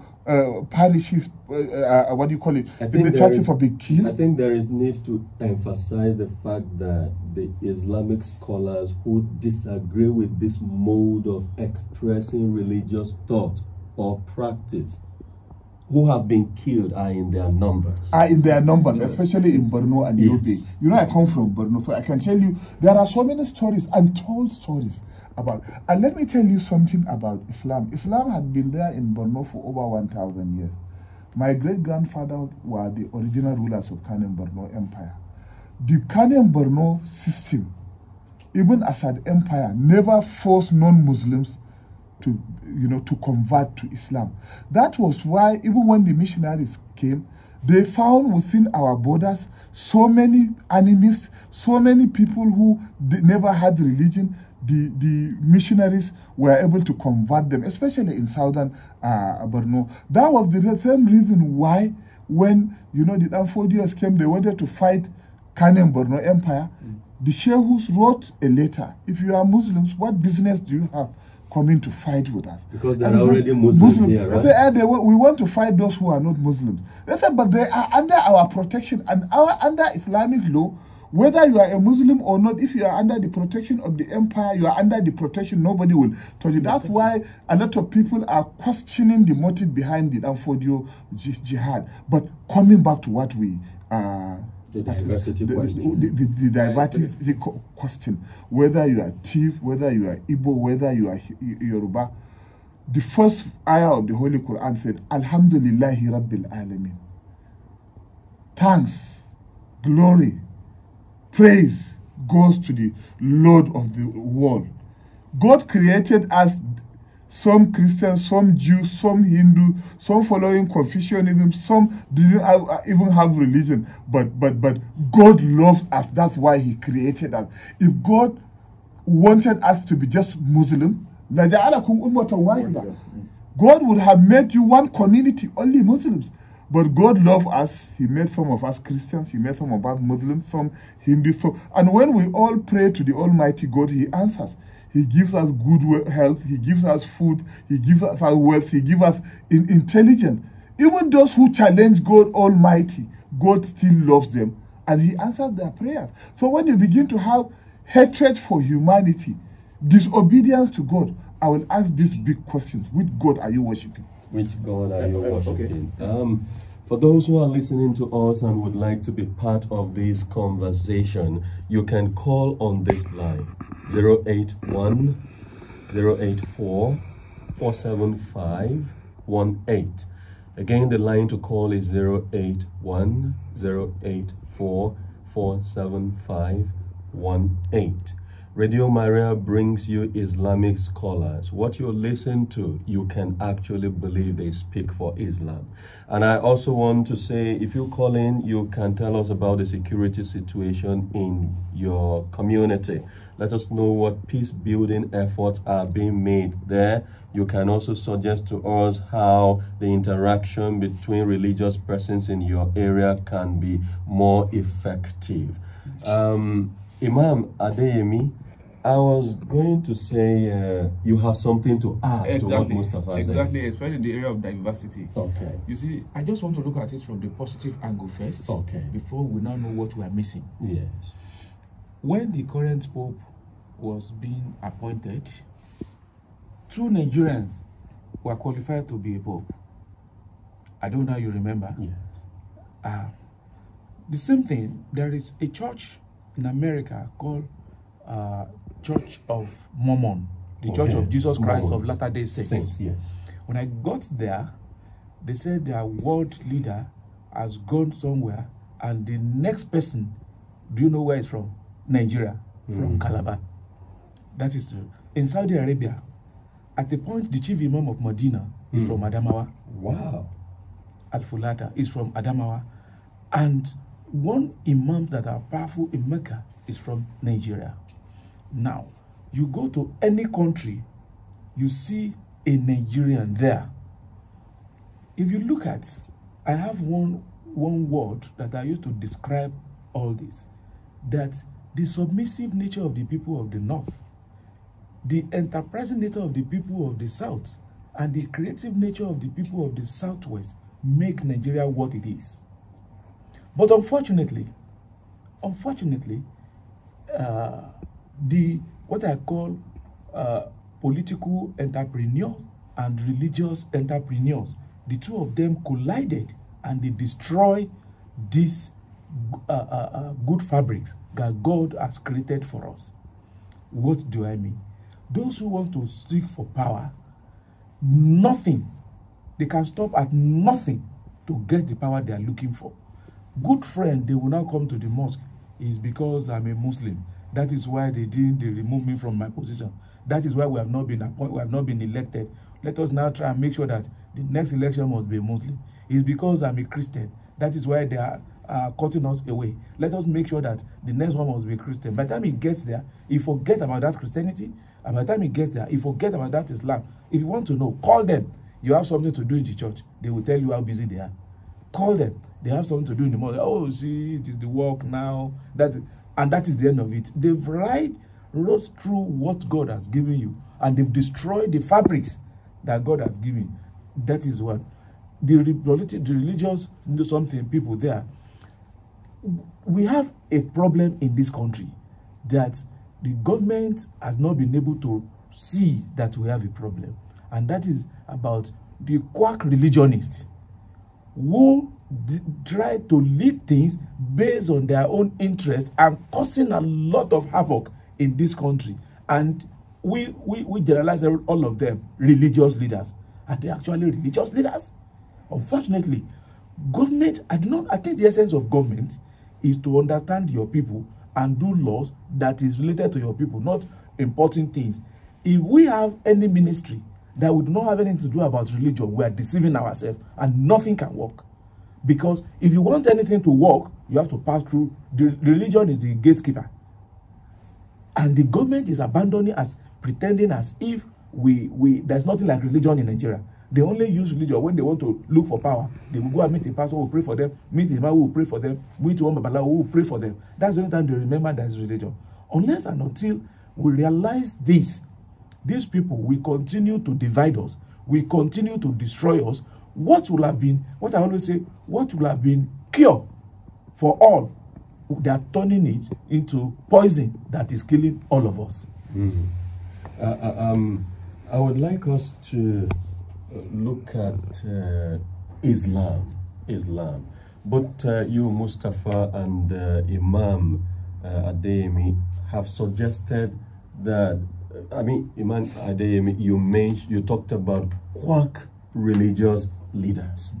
parishes, what do you call it, in the churches have been killed. I think there is need to emphasize the fact that the Islamic scholars who disagree with this mode of expressing religious thought or practice, who have been killed, are in their numbers. Yes. Especially in Borno and Yobe. You know, I come from Borno, so I can tell you there are so many stories, untold stories about. And let me tell you something about Islam. Islam had been there in Borno for over 1,000 years. My great-grandfather were the original rulers of Kanem Borno Empire. The Kanem Borno system, even as an empire, never forced non-Muslims to convert to Islam. That was why even when the missionaries came, they found within our borders so many enemies, so many people who never had religion. The missionaries were able to convert them, especially in southern Borno. That was the same reason why when the Danfodios came, they wanted to fight Kanem Borno Empire. The Shehus wrote a letter. If you are Muslims, what business do you have coming to fight with us? Because there are already Muslims here, right? They say, we want to fight those who are not Muslims. They said, but they are under our protection and under Islamic law. Whether you are a Muslim or not, if you are under the protection of the empire, you are under the protection, nobody will touch you. That's why a lot of people are questioning the motive behind the Danfodio jihad. But coming back to what we the diversity question. The diversity question, whether you are Tiv, whether you are Igbo, whether you are Yoruba, the first ayah of the Holy Quran said, Alhamdulillahi Rabbil Alameen. Thanks, glory, praise goes to the Lord of the world. God created us, some Christians, some Jews, some Hindu, some following Confucianism, some didn't even have religion. But God loves us. That's why He created us. If God wanted us to be just Muslim, God would have made you one community, only Muslims. But God loved us. He made some of us Christians. He made some of us Muslims, some Hindus. And when we all pray to the Almighty God, He answers. He gives us good health. He gives us food. He gives us our wealth. He gives us intelligence. Even those who challenge God Almighty, God still loves them. And He answers their prayers. So when you begin to have hatred for humanity, disobedience to God, I will ask this big question. Which God are you worshiping? Which God are you worshiping? Okay. For those who are listening to us and would like to be part of this conversation, you can call on this line, 081 084 47518. Again, the line to call is 081 084 47518. Radio Maria brings you Islamic scholars. What you listen to, you can actually believe they speak for Islam. And I also want to say, if you call in, you can tell us about the security situation in your community. Let us know what peace-building efforts are being made there. You can also suggest to us how the interaction between religious persons in your area can be more effective. Imam Adeyemi, I was going to say you have something to add to what Mustapha said. Exactly, especially in the area of diversity. Okay. You see, I just want to look at it from the positive angle first, before we now know what we are missing. Yes. When the current Pope was being appointed, 2 Nigerians were qualified to be a Pope. I don't know how you remember. Yes. The same thing, there is a church in America called Church of Mormon, the Church of Jesus Christ of Latter-day Saints. Yes. When I got there, they said their world leader has gone somewhere, and the next person, do you know where it's from? Nigeria, from Calabar. That is true. In Saudi Arabia, at the point, the chief Imam of Medina is from Adamawa. Wow. Al-Fulata is from Adamawa. And one Imam that are powerful in Mecca is from Nigeria. Now, you go to any country, you see a Nigerian there. If you look at, I have one word that I use to describe all this, that the submissive nature of the people of the North, the enterprising nature of the people of the South, and the creative nature of the people of the Southwest make Nigeria what it is. But unfortunately, the what I call political entrepreneurs and religious entrepreneurs, the two of them collided, and they destroy these good fabrics that God has created for us. What do I mean? Those who want to seek for power, nothing, they can stop at nothing to get the power they are looking for. Good friend, they will now come to the mosque is because I'm a Muslim. That is why they removed me from my position. That is why we have not been appointed, we have not been elected. Let us now try and make sure that the next election must be a Muslim. It's because I'm a Christian. That is why they are cutting us away. Let us make sure that the next one must be a Christian. By the time he gets there, he forget about that Christianity, and by the time he gets there, he forget about that Islam. If you want to know, call them. You have something to do in the church. They will tell you how busy they are. Call them. They have something to do in the morning. Oh, see, it is the work now. And that is the end of it. They've wrote through what God has given you, and they've destroyed the fabrics that God has given. That is what the religious something people there. We have a problem in this country that the government has not been able to see that we have a problem, and that is about the quack religionists who try to lead things based on their own interests and causing a lot of havoc in this country. And we generalize all of them religious leaders. Are they actually religious leaders? Unfortunately, government, I think the essence of government is to understand your people and do laws that is related to your people, not importing things. If we have any ministry that would not have anything to do about religion, we are deceiving ourselves, and nothing can work. Because if you want anything to work, you have to pass through. The religion is the gatekeeper. And the government is abandoning us, pretending as if there's nothing like religion in Nigeria. They only use religion when they want to look for power. They will go and meet a pastor who will pray for them, meet a man who will pray for them, meet one babalawo who will pray for them. That's the only time they remember there is religion. Unless and until we realize this, these people will continue to divide us, will continue to destroy us. What will have been, what I always say, what will have been cure for all, they are turning it into poison that is killing all of us. I would like us to look at Islam. Both you, Mustapha, and Imam Adeyemi have suggested that, Imam Adeyemi, you talked about quack religious leaders.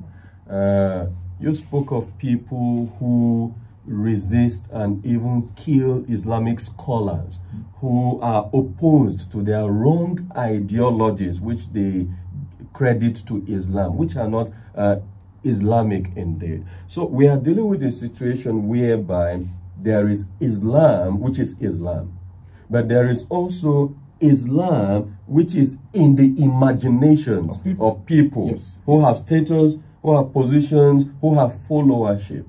You spoke of people who resist and even kill Islamic scholars who are opposed to their wrong ideologies, which they credit to Islam, which are not Islamic indeed. So we are dealing with a situation whereby there is Islam, which is Islam, but there is also Islam, which is in the imaginations of people who have status, who have positions, who have followership.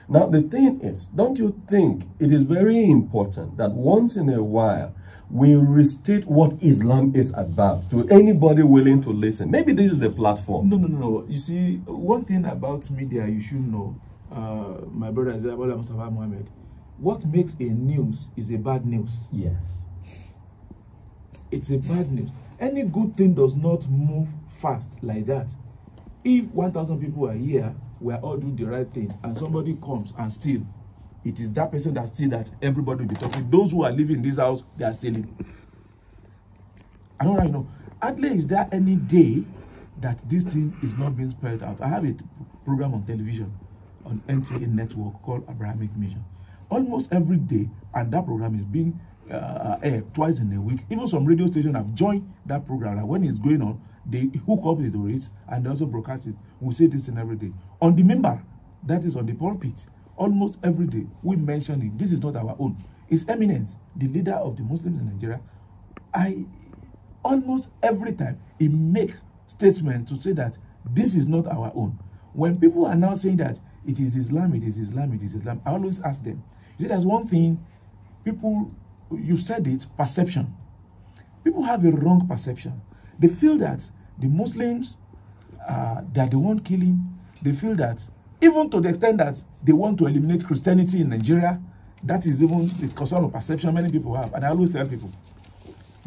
Now, the thing is, don't you think it is very important that once in a while we restate what Islam is about to anybody willing to listen? Maybe this is the platform. No. You see, one thing about media you should know, my brother is Mustapha Mohammed, what makes a news is a bad news. Yes. It's a bad news. Any good thing does not move fast like that. If 1,000 people are here, we are all doing the right thing, and somebody comes and steals, it is that person that steals that everybody will be talking. Those who are living in this house, they are stealing. I don't really know. Adley, is there any day that this thing is not being spread out? I have a program on television on NTA network called Abrahamic Mission. Almost every day, and that program is being aired twice in a week. Even some radio stations have joined that program. And when it's going on, they hook up with it and they also broadcast it. We say this in every day. On the member, that is on the pulpit, almost every day, we mention it. This is not our own. His Eminence, the leader of the Muslims in Nigeria, almost every time, he make statement to say that this is not our own. When people are now saying that it is Islam, it is Islam, it is Islam, I always ask them, you see, there's one thing, people, you said it, perception. People have a wrong perception. They feel that the Muslims, they are the one killing. They feel that, even to the extent that they want to eliminate Christianity in Nigeria, that is even the concern of perception many people have. And I always tell people,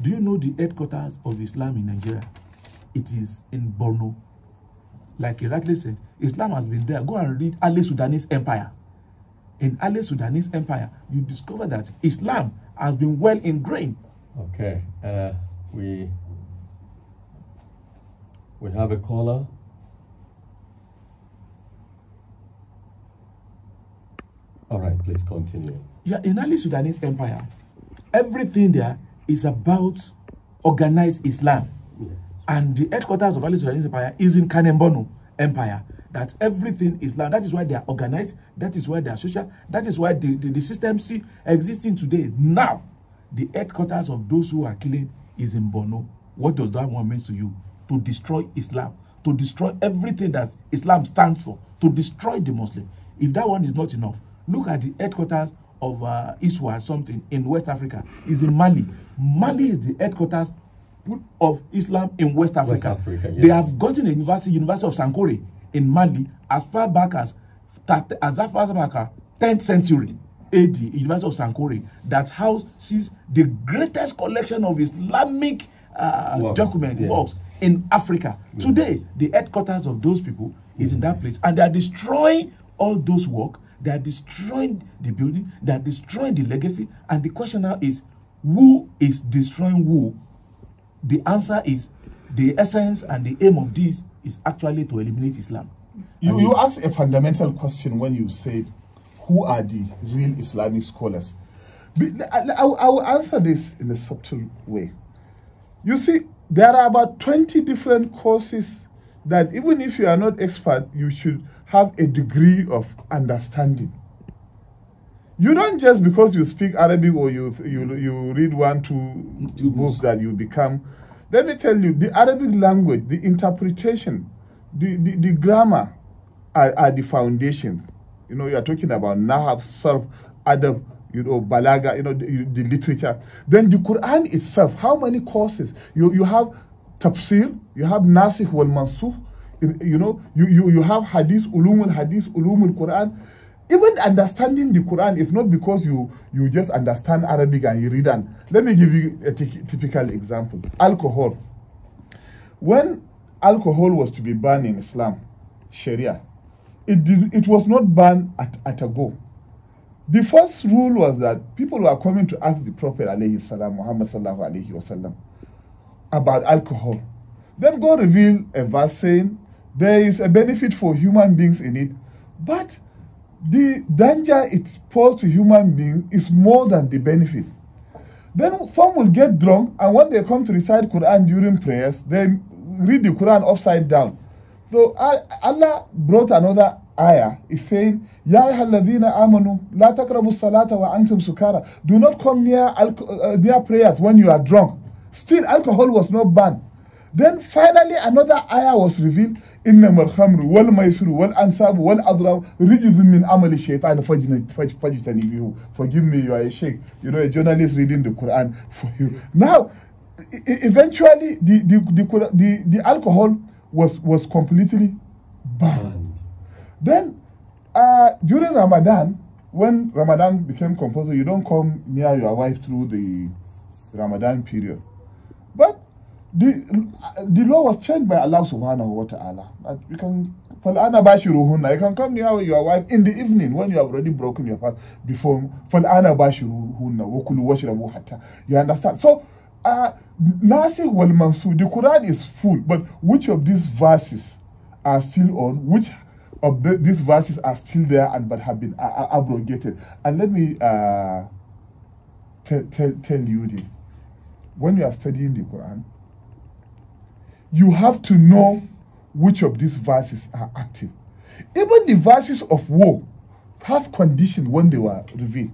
do you know the headquarters of Islam in Nigeria? It is in Borno. Like he rightly said, Islam has been there. Go and read Ali Sudanese Empire. In Ali Sudanese Empire, you discover that Islam has been well ingrained. Okay, we have a caller. All right, please continue. Yeah, in Ali Sudanese Empire, everything there is about organized Islam. Yes. And the headquarters of Ali Sudanese Empire is in Kanembono Empire. That everything Islam, that is why they are organized, that is why they are social, that is why the system still existing today. Now, the headquarters of those who are killing is in Borno. What does that one mean to you? To destroy Islam, to destroy everything that Islam stands for, to destroy the Muslim. If that one is not enough, look at the headquarters of ISWA something in West Africa. Is in Mali. Mali is the headquarters of Islam in West Africa. Yes. They have gotten a University of Sankore in Mali as far back as 10th century AD, University of Sankore, that houses the greatest collection of Islamic works in Africa. Yes. Today, the headquarters of those people is in that place, and they are destroying all those work. They are destroying the building. They are destroying the legacy. And the question now is, who is destroying who? The answer is, the essence and the aim of this is actually to eliminate Islam. You asked a question when you said, who are the real Islamic scholars? I will answer this in a subtle way. You see, there are about 20 different courses that even if you are not expert, you should have a degree of understanding. You don't just because you speak Arabic or you read two books that you become. Let me tell you, the Arabic language, the interpretation, the grammar are the foundation. You know, you are talking about Nahab, Sarf, Adab, Balaga, the literature. Then the Quran itself, how many courses? You have Tafsir, you have Nasikh wal Mansukh, you have Hadith, Ulumul Quran. Even understanding the Quran is not because you just understand Arabic and you read it. Let me give you a typical example. Alcohol. When alcohol was to be banned in Islam, Sharia, it was not banned at a go. The first rule was that people were coming to ask the Prophet Muhammad sallallahu alayhi wasallam about alcohol. Then God revealed a verse saying there is a benefit for human beings in it, but the danger it poses to human beings is more than the benefit. Then some will get drunk, and when they come to recite Quran during prayers, they read the Quran upside down. So Allah brought another ayah. It's saying, Ya ayyuhalladhina amanu, la taqrabu salata wa antum sukara. Do not come near prayers when you are drunk. Still, alcohol was not banned. Then finally another ayah was revealed. إنما الخمر والميسر والأنساب والأضراب رجز من عمل الشيطان فاجتنبوه. Forgive me, you are a sheikh. You know, a journalist reading the Quran for you. Now, eventually, the alcohol was completely banned. Then, during Ramadan, when Ramadan became compulsory, you don't come near your wife through the Ramadan period. But the law was changed by Allah subhanahu wa ta'ala. You can come near your wife in the evening when you have already broken your fast before. You understand? So, Nasir wal Mansur, the Quran is full, but which of these verses are still on? Which of these verses are still there and but have been abrogated? And let me tell you this. When you are studying the Quran, you have to know which of these verses are active. Even the verses of war have conditions when they were revealed.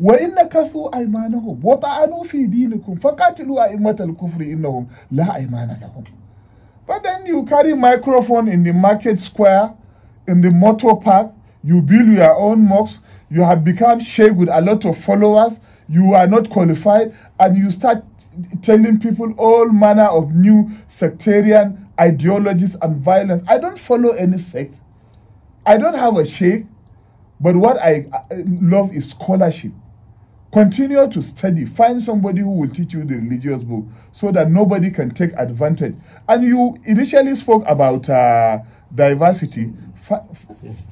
وَإِنَّ كَثُوا أَيْمَانَهُمْ وَطَعَنُوا فِي دِينِكُمْ فَقَاتِلُوا أَئِمَّةَ الْكُفْرِ إِنَّهُمْ لَا أَيْمَانَ لَهُمْ. But then you carry microphone in the market square, in the motor park, you build your own mosque, you have become sheikh with a lot of followers, you are not qualified, and you start telling people all manner of new sectarian ideologies and violence. I don't follow any sect. I don't have a sheikh. But what I love is scholarship. Continue to study. Find somebody who will teach you the religious book so that nobody can take advantage. And you initially spoke about diversity.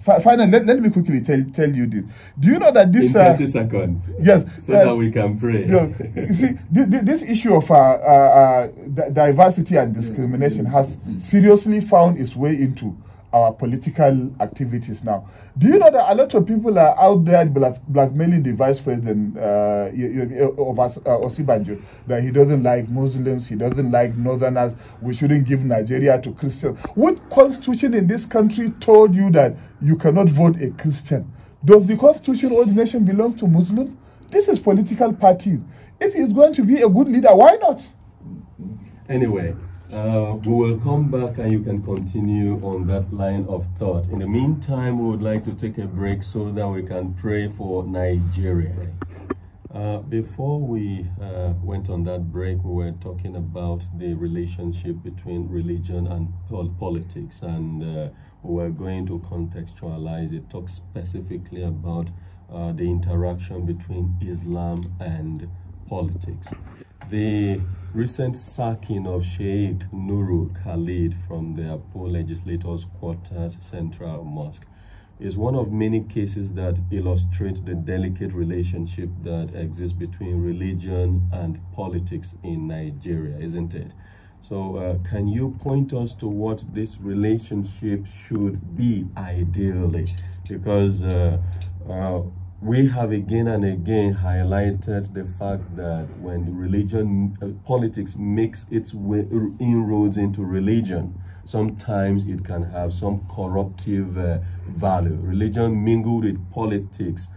Finally, let me quickly tell you this. Do you know that this... In 30 seconds. Yes. So that we can pray. You see, this issue of diversity and discrimination has seriously found its way into our political activities now. Do you know that a lot of people are out there blackmailing the vice president of Osibanjo, that he doesn't like Muslims, he doesn't like Northerners, we shouldn't give Nigeria to Christians? What constitution in this country told you that you cannot vote a Christian? Does the constitution of the nation belong to Muslims? This is political party. If he's going to be a good leader, why not? Anyway, we will come back and you can continue on that line of thought. In the meantime, we would like to take a break so that we can pray for Nigeria. Before we went on that break, we were talking about the relationship between religion and politics, and we were going to contextualize it, talk specifically about the interaction between Islam and politics. The recent sacking of Sheikh Nuru Khalid from the Apo Legislators' Quarters Central Mosque is one of many cases that illustrate the delicate relationship that exists between religion and politics in Nigeria, isn't it? So can you point us to what this relationship should be ideally? Because we have again and again highlighted the fact that when religion, politics makes its way inroads into religion, sometimes it can have some corruptive value. Religion mingled with politics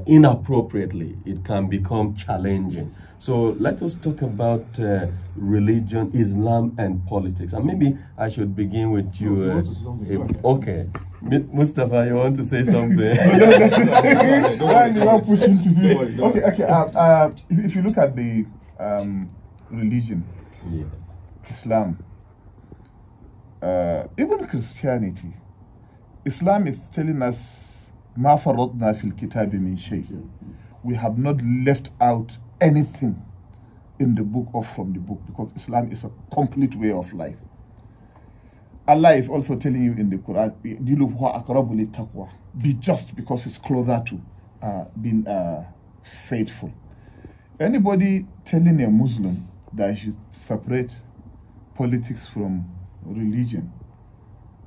inappropriately, it can become challenging. So let us talk about religion, Islam, and politics. And maybe I should begin with you. You want to say something? Okay. Mustapha, you want to say something? You are pushing to me. Okay. If you look at the religion, yes, Islam, even Christianity, Islam is telling us, "Ma faradna fil kitabi min shay." We have not left out anything in the book or from the book, because Islam is a complete way of life. Allah is also telling you in the Quran, be just, because it's closer to being faithful. Anybody telling a Muslim that he should separate politics from religion,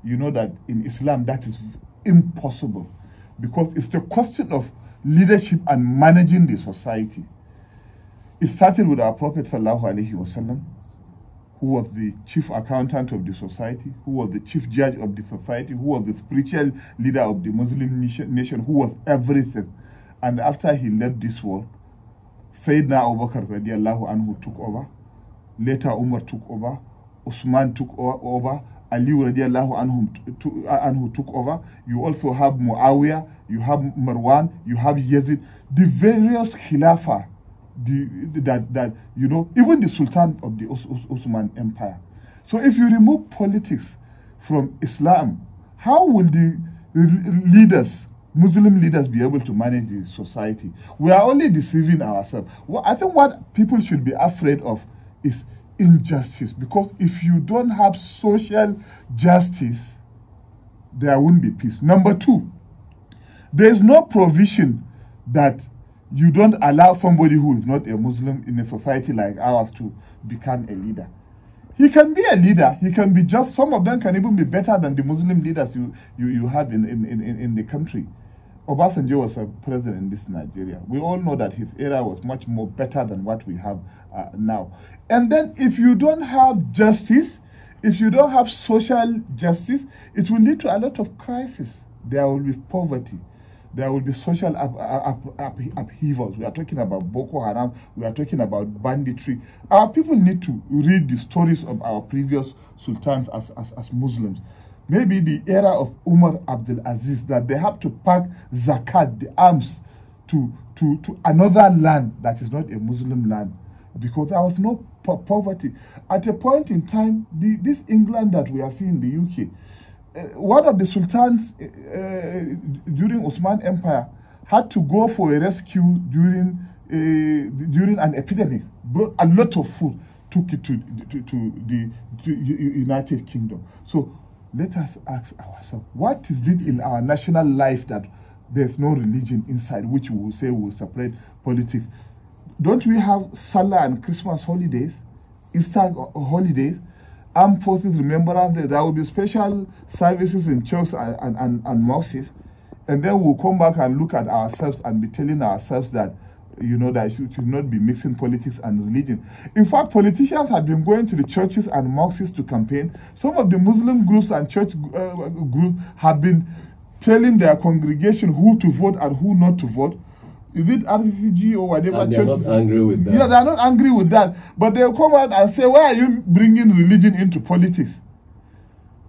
you know that in Islam that is impossible. because it's the question of leadership and managing the society. It started with our Prophet ﷺ, who was the chief accountant of the society, who was the chief judge of the society, who was the spiritual leader of the Muslim nation, who was everything. And after he left this world, Sayyidina Abu Bakr radiallahu anhu took over. Later Umar took over. Usman took over. Ali radiallahu anhu took over. You also have Muawiyah, you have Marwan, you have Yazid. The various Khilafah, that you know, even the Sultan of the Ottoman Empire. So if you remove politics from Islam, how will the leaders, Muslim leaders, be able to manage the society? We are only deceiving ourselves. Well, I think what people should be afraid of is injustice, because if you don't have social justice, there won't be peace. Number two, there is no provision that you don't allow somebody who is not a Muslim in a society like ours to become a leader. He can be a leader. He can be just, some of them can even be better than the Muslim leaders you have in the country. Obasanjo was a president in this Nigeria. We all know that his era was much more better than what we have now. And then if you don't have justice, if you don't have social justice, it will lead to a lot of crisis. There will be poverty. There will be social upheavals. We are talking about Boko Haram. We are talking about banditry. Our people need to read the stories of our previous sultans as Muslims. Maybe the era of Umar Abdul Aziz, that they have to pack zakat, the arms, to another land that is not a Muslim land, because there was no poverty. At a point in time, this England that we are seeing in the UK, one of the sultans during Ottoman Empire had to go for a rescue during an epidemic, brought a lot of food, took it to the United Kingdom. So let us ask ourselves, what is it in our national life that there's no religion inside, which we will say will separate politics? Don't we have Salah and Christmas holidays, Easter holidays, armed forces remembrance? There will be special services in churches and mosques, and then we'll come back and look at ourselves and be telling ourselves that, you know, that you should not be mixing politics and religion. In fact, politicians have been going to the churches and mosques to campaign. Some of the Muslim groups and church groups have been telling their congregation who to vote and who not to vote. Is it RCCG or whatever? And they're not angry with that. Yeah, they're not angry with that. But they'll come out and say, why are you bringing religion into politics?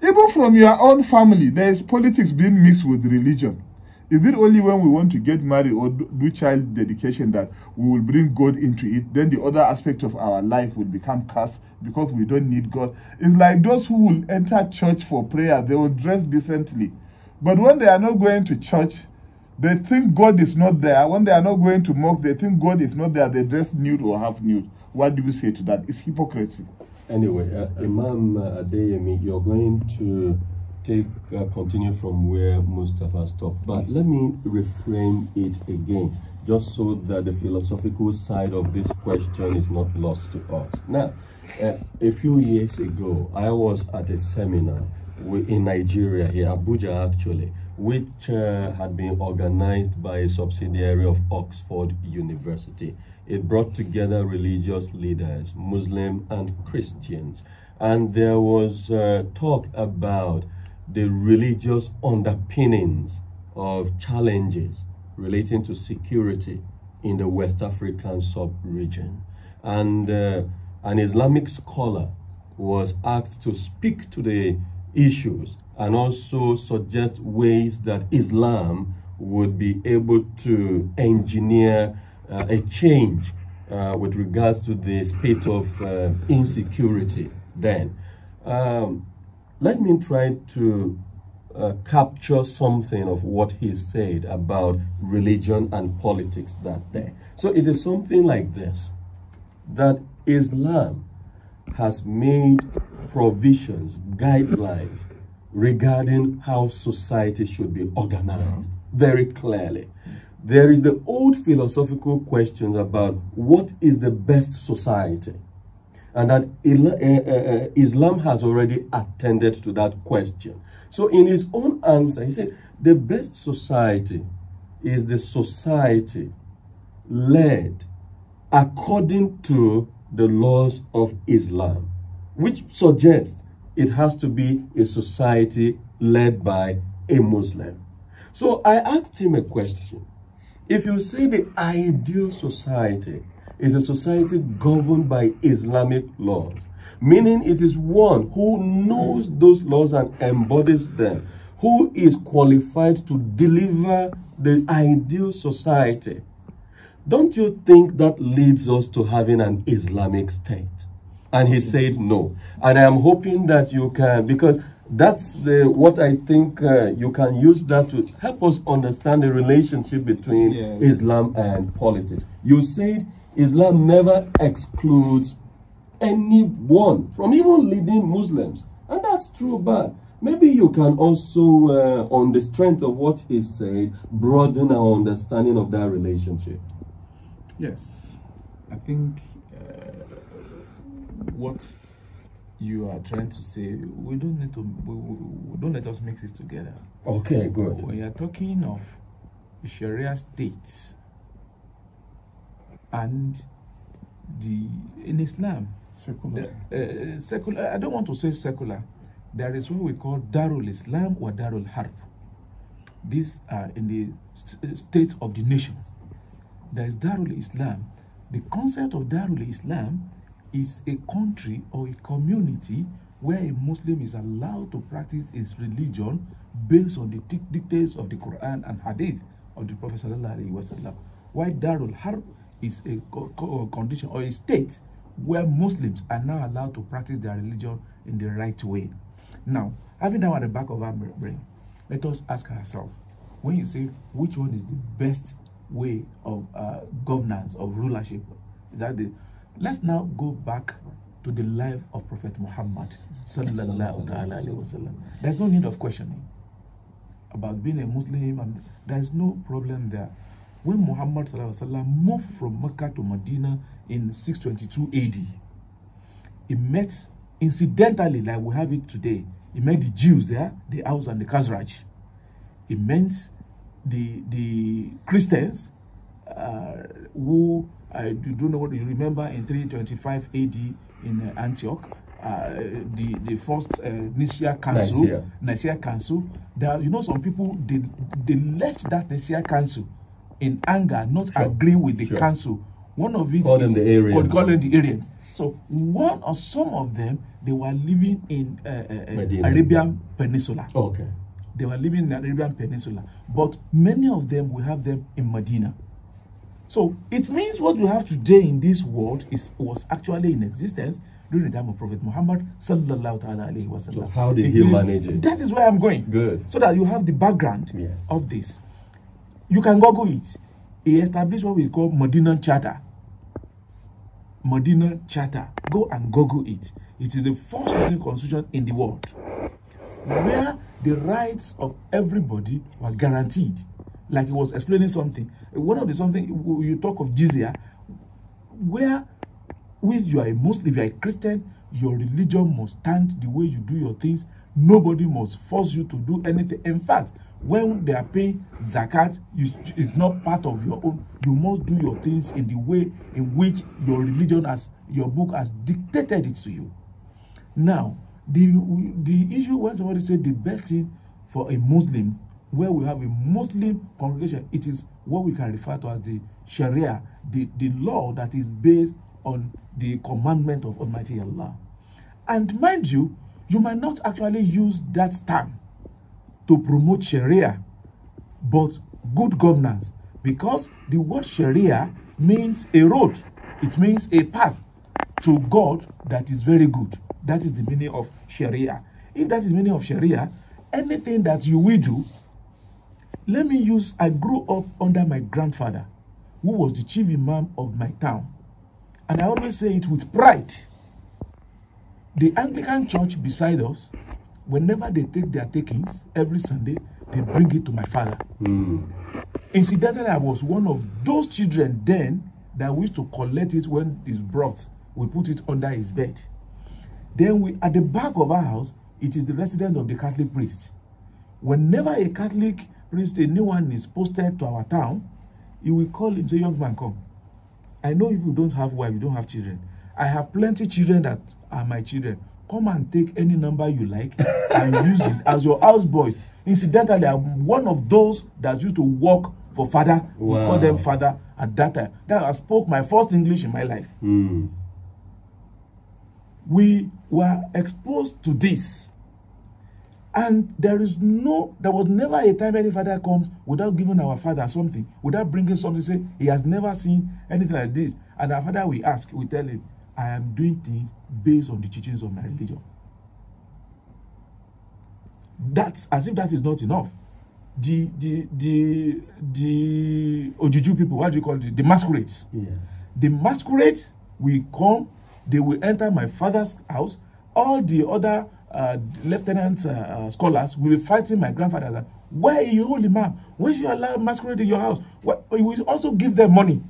Even from your own family, there is politics being mixed with religion. Is it only when we want to get married or do child dedication that we will bring God into it? Then the other aspect of our life will become cursed because we don't need God. It's like those who will enter church for prayer, they will dress decently. But when they are not going to church, they think God is not there. When they are not going to mosque, they think God is not there. They dress nude or half nude. What do you say to that? It's hypocrisy. Anyway, Imam Adeyemi, you're going to continue from where Mustapha stopped. But let me reframe it again, just so that the philosophical side of this question is not lost to us. Now, a few years ago, I was at a seminar in Nigeria, here, Abuja actually, which had been organized by a subsidiary of Oxford University. It brought together religious leaders, Muslim and Christians, and there was talk about the religious underpinnings of challenges relating to security in the West African sub-region. And an Islamic scholar was asked to speak to the issues and also suggest ways that Islam would be able to engineer a change with regards to the state of insecurity then. Let me try to capture something of what he said about religion and politics that day. So it is something like this, that Islam has made provisions, guidelines regarding how society should be organized very clearly. There is the old philosophical questions about what is the best society, and that Islam has already attended to that question. So in his own answer, he said, the best society is the society led according to the laws of Islam, which suggests it has to be a society led by a Muslim. So I asked him a question. If you say the ideal society is a society governed by Islamic laws, meaning it is one who knows those laws and embodies them, who is qualified to deliver the ideal society, don't you think that leads us to having an Islamic state? And he said no. And I am hoping that you can, because that's what I think you can use that to help us understand the relationship between Islam and politics. You said Islam never excludes anyone from even leading Muslims. And that's true, but maybe you can also, on the strength of what he said, broaden our understanding of that relationship. Yes, I think what you are trying to say, we don't need to, we don't let us mix it together. Okay, good. When you are talking of a Sharia state and in Islam, secular, I don't want to say secular. There is what we call Darul Islam or Darul Harb. These are in the states of the nations. There is Darul Islam. The concept of Darul Islam is a country or a community where a Muslim is allowed to practice his religion based on the dictates of the Quran and Hadith of the Prophet ﷺ. While Darul Harb is a condition or a state where Muslims are now allowed to practice their religion in the right way. Now, having that at the back of our brain, let us ask ourselves, when you say which one is the best way of governance, of rulership, is that let's now go back to the life of Prophet Muhammad sallallahu alaihi wasallam. There's no need of questioning about being a Muslim, and there's no problem there. When Muhammad sallallahu alaihi wasallam moved from Mecca to Medina in 622 AD, he met, incidentally, like we have it today, he met the Jews there, the Aus and the Khazraj. He met the Christians who, I don't know what you remember, in 325 AD in Antioch, the first Nicaea Council. There, you know, some people, they left that Nicaea Council in anger, not agreeing with the council. One of it call them the Arians. So one or some of them, they were living in Arabian Peninsula. Okay. They were living in the Arabian Peninsula, but many of them, we have them in Medina. So it means what we have today in this world was actually in existence during the time of Prophet Muhammad sallallahu alaihi wasallam. So how did he manage it? That is where I'm going. Good. So that you have the background of this. You can Google it. He established what we call Medina Charter. Medina Charter. Go and Google it. It is the first constitution in the world where the rights of everybody were guaranteed. Like he was explaining something. One of the something you talk of jizya, where if you are a Muslim, if you are a Christian, your religion must stand the way you do your things. Nobody must force you to do anything. In fact, when they are paying zakat, it's not part of your own. You must do your things in the way in which your religion, as your book has dictated it to you. Now, the issue when somebody said the best thing for a Muslim, where we have a Muslim congregation, it is what we can refer to as the Sharia, the law that is based on the commandment of Almighty Allah. And mind you, you might not actually use that term to promote Sharia, but good governance, because the word Sharia means a road. It means a path to God that is very good. That is the meaning of Sharia. If that is the meaning of Sharia, anything that you will do, let me use, I grew up under my grandfather, who was the chief imam of my town. And I always say it with pride. The Anglican church beside us, whenever they take their takings, every Sunday, they bring it to my father. Incidentally, I was one of those children then that we used to collect it when it's brought. We put it under his bed. Then at the back of our house, it is the residence of the Catholic priest. Whenever a Catholic priest, a new one is posted to our town, he will call him, say, young man, come. I know you don't have wife, you don't have children. I have plenty children that are my children. Come and take any number you like and use it as your houseboys. Incidentally, I'm one of those that used to work for father. Wow. We call them father at that time. That I spoke my first English in my life. We were exposed to this. And there was never a time any father comes without giving our father something, without bringing something, say he has never seen anything like this. And our father will ask, we tell him, I am doing things based on the teachings of my religion. That's as if that is not enough. The Ojuju people, what do you call it? The masquerades. Yes. The masquerades will come, they will enter my father's house. All the other lieutenant scholars will be fighting my grandfather. Like, where are you, holy man? Where should you allow masquerade in your house? We will also give them money.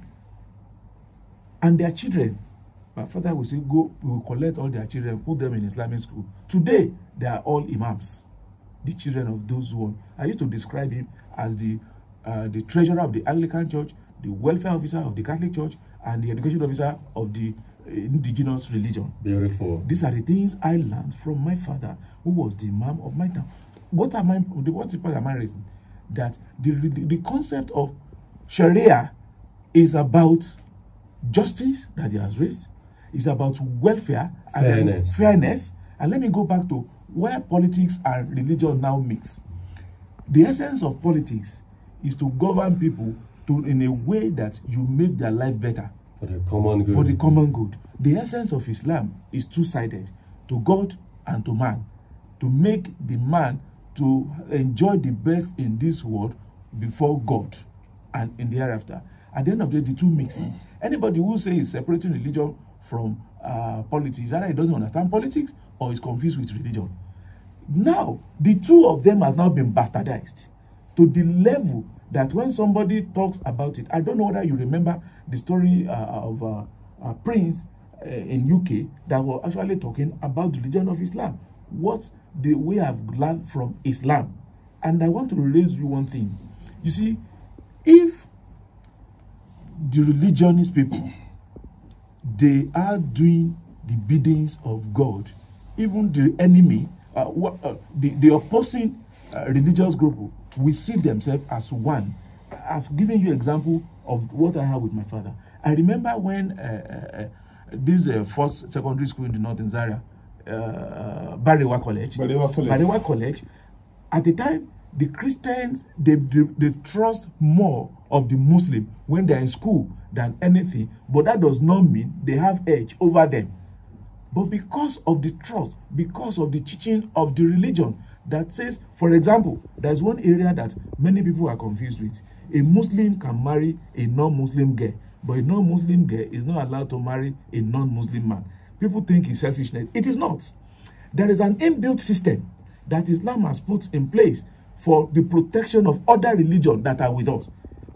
And their children, my father will say, go, we will collect all their children, put them in Islamic school. Today, they are all imams, the children of those who. I used to describe him as the treasurer of the Anglican Church, the welfare officer of the Catholic Church, and the education officer of the indigenous religion. Beautiful. These are the things I learned from my father, who was the Imam of my town. What part am I raising? That the concept of Sharia is about justice that he has raised, is about welfare and fairness. And let me go back to where politics and religion now mix. The essence of politics is to govern people in a way that you make their life better. For the common good. For the common good. The essence of Islam is two-sided, to God and to man. To make the man to enjoy the best in this world before God and in the hereafter. At the end of the day, the two mixes. Anybody who says he's separating religion from politics, either he doesn't understand politics or is confused with religion. Now, the two of them has now been bastardized to the level that when somebody talks about it, I don't know whether you remember the story of Prince in UK that were actually talking about the religion of Islam, what we have learned from Islam. And I want to raise you one thing. You see, if the religionist people, they are doing the biddings of God, even the enemy, the opposing religious group will see themselves as one. I've given you an example of what I have with my father. I remember when this first secondary school in the north in Zaria, Bariwa College, at the time, the Christians, they trust more of the Muslim when they're in school than anything, but that does not mean they have edge over them. But because of the trust, because of the teaching of the religion that says, for example, there's one area that many people are confused with. A Muslim can marry a non-Muslim girl, but a non-Muslim girl is not allowed to marry a non-Muslim man. People think it's selfishness. It is not. There is an inbuilt system that Islam has put in place for the protection of other religions that are with us.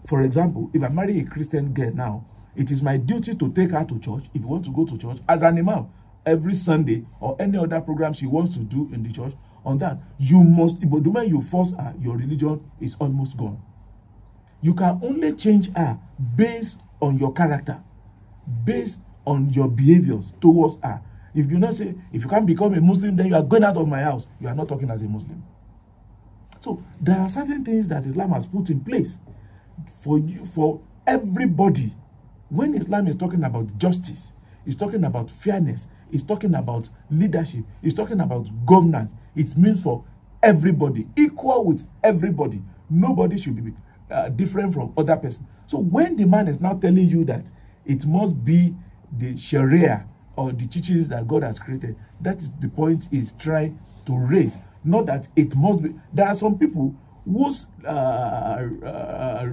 For example, if I marry a Christian girl now, it is my duty to take her to church, if you want to go to church, as an imam, every Sunday, or any other program she wants to do in the church. On that, you must, but the moment you force her, your religion is almost gone. You can only change her based on your character, based on your behaviors towards her. If you not say, if you can't become a Muslim, then you are going out of my house, you are not talking as a Muslim. So there are certain things that Islam has put in place for you, for everybody. When Islam is talking about justice, it's talking about fairness, it's talking about leadership, it's talking about governance. It means for everybody, equal with everybody. Nobody should be different from other person. So when the man is now telling you that it must be the Sharia or the teachings that God has created, that is the point he's trying to raise. Not that it must be. There are some people whose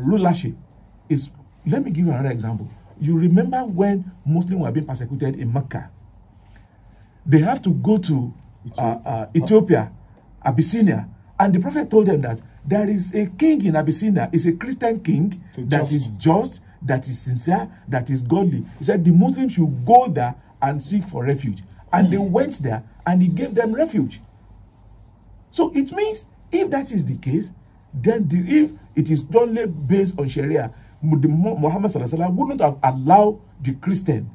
rulership is. Let me give you another example. You remember when Muslims were being persecuted in Mecca? They have to go to Ethiopia, Abyssinia, and the Prophet told them that there is a king in Abyssinia, is a Christian king that is just, that is sincere, that is godly. He said the Muslims should go there and seek for refuge. And they went there and he gave them refuge. So it means If that is the case, then if it is only based on Sharia, Muhammad wouldn't have allowed the Christian,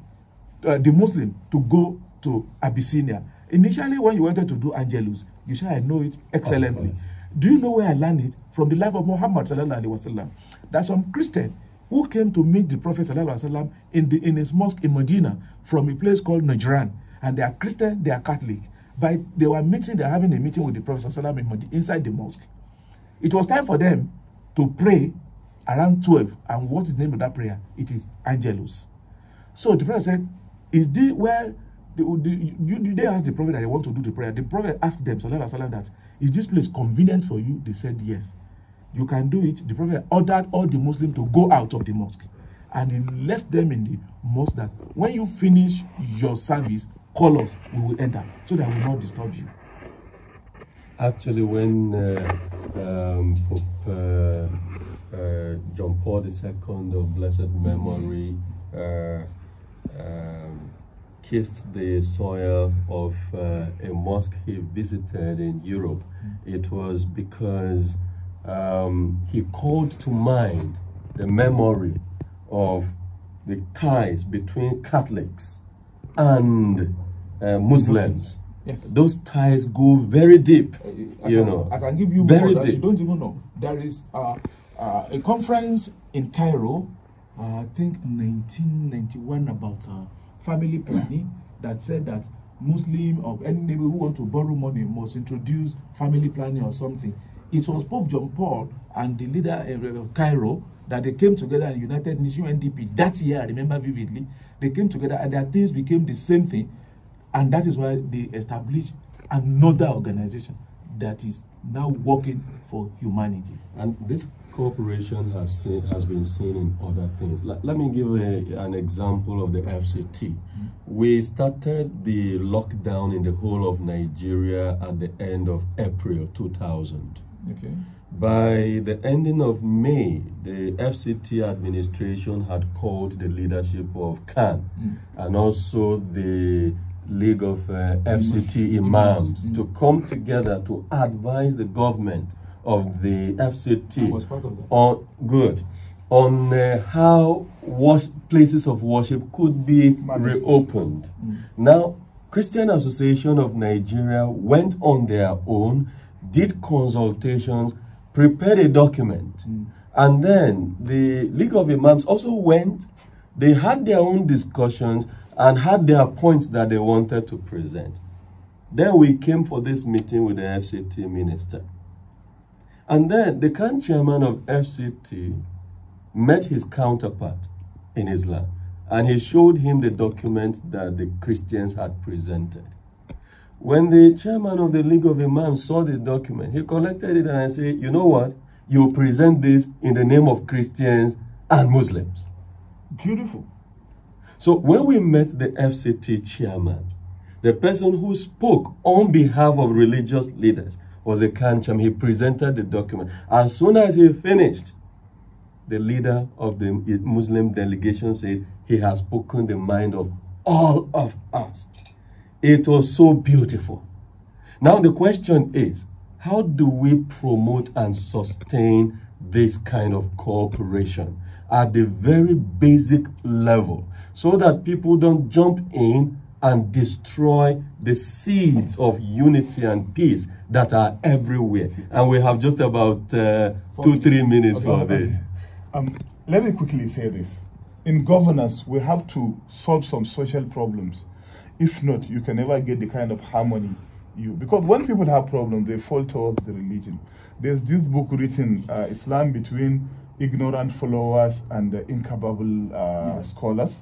the Muslim, to go to Abyssinia. Initially, when you wanted to do Angelus, you said, I know it excellently. Do you know where I learned it? From the life of Muhammad sallallahu alaihi wasallam. There's some Christian who came to meet the Prophet sallallahu alaihi wasallam in his mosque in Medina from a place called Najran, and they are Christian, they are Catholic. But they were having a meeting with the Prophet sallallahu alaihi wasallam inside the mosque. It was time for them to pray around 12. And what is the name of that prayer? It is Angelus. So the Prophet said, is this where they asked the Prophet that they want to do the prayer? The Prophet asked them, sallallahu alaihi wasallam, that is this place convenient for you? They said yes. You can do it. The Prophet ordered all the Muslims to go out of the mosque. And he left them in the mosque that when you finish your service, call us, we will enter, so that we will not disturb you. Actually, when Pope John Paul II of blessed memory kissed the soil of a mosque he visited in Europe, it was because he called to mind the memory of the ties between Catholics and Muslims. Yes. Those ties go very deep. I can give you very more that deep. you don't even know. There is a conference in Cairo, I think 1991, about family planning, that said that Muslim or any neighbor who want to borrow money must introduce family planning or something. It was Pope John Paul and the leader of Cairo that they came together in United Nations UNDP that year. I remember vividly. They came together and their things became the same thing. And that is why they established another organization that is now working for humanity. And this cooperation has been seen in other things. Let me give an example of the FCT. We started the lockdown in the whole of Nigeria at the end of April 2000. Okay. By the ending of May, the FCT administration had called the leadership of CAN and also the League of FCT Imams to come together to advise the government of the FCT I was part of that. on how places of worship could be reopened. Now, Christian Association of Nigeria went on their own, did consultations, prepared a document, and then the League of Imams also went. They had their own discussions and had their points that they wanted to present. Then we came for this meeting with the FCT minister. And then the current chairman of FCT met his counterpart in Islam, and he showed him the document that the Christians had presented. When the chairman of the League of Imams saw the document, he collected it and I said, you know what? You present this in the name of Christians and Muslims. Beautiful. So when we met the FCT chairman, the person who spoke on behalf of religious leaders was a Kancham. He presented the document. As soon as he finished, the leader of the Muslim delegation said, he has spoken the mind of all of us. It was so beautiful. Now the question is, how do we promote and sustain this kind of cooperation at the very basic level, so that people don't jump in and destroy the seeds of unity and peace that are everywhere? And we have just about 2-3 minutes for this. Let me quickly say this. In governance, we have to solve some social problems. If not, you can never get the kind of harmony because when people have problems, they fall towards the religion. There's this book written, Islam Between Ignorant Followers and Incapable Scholars.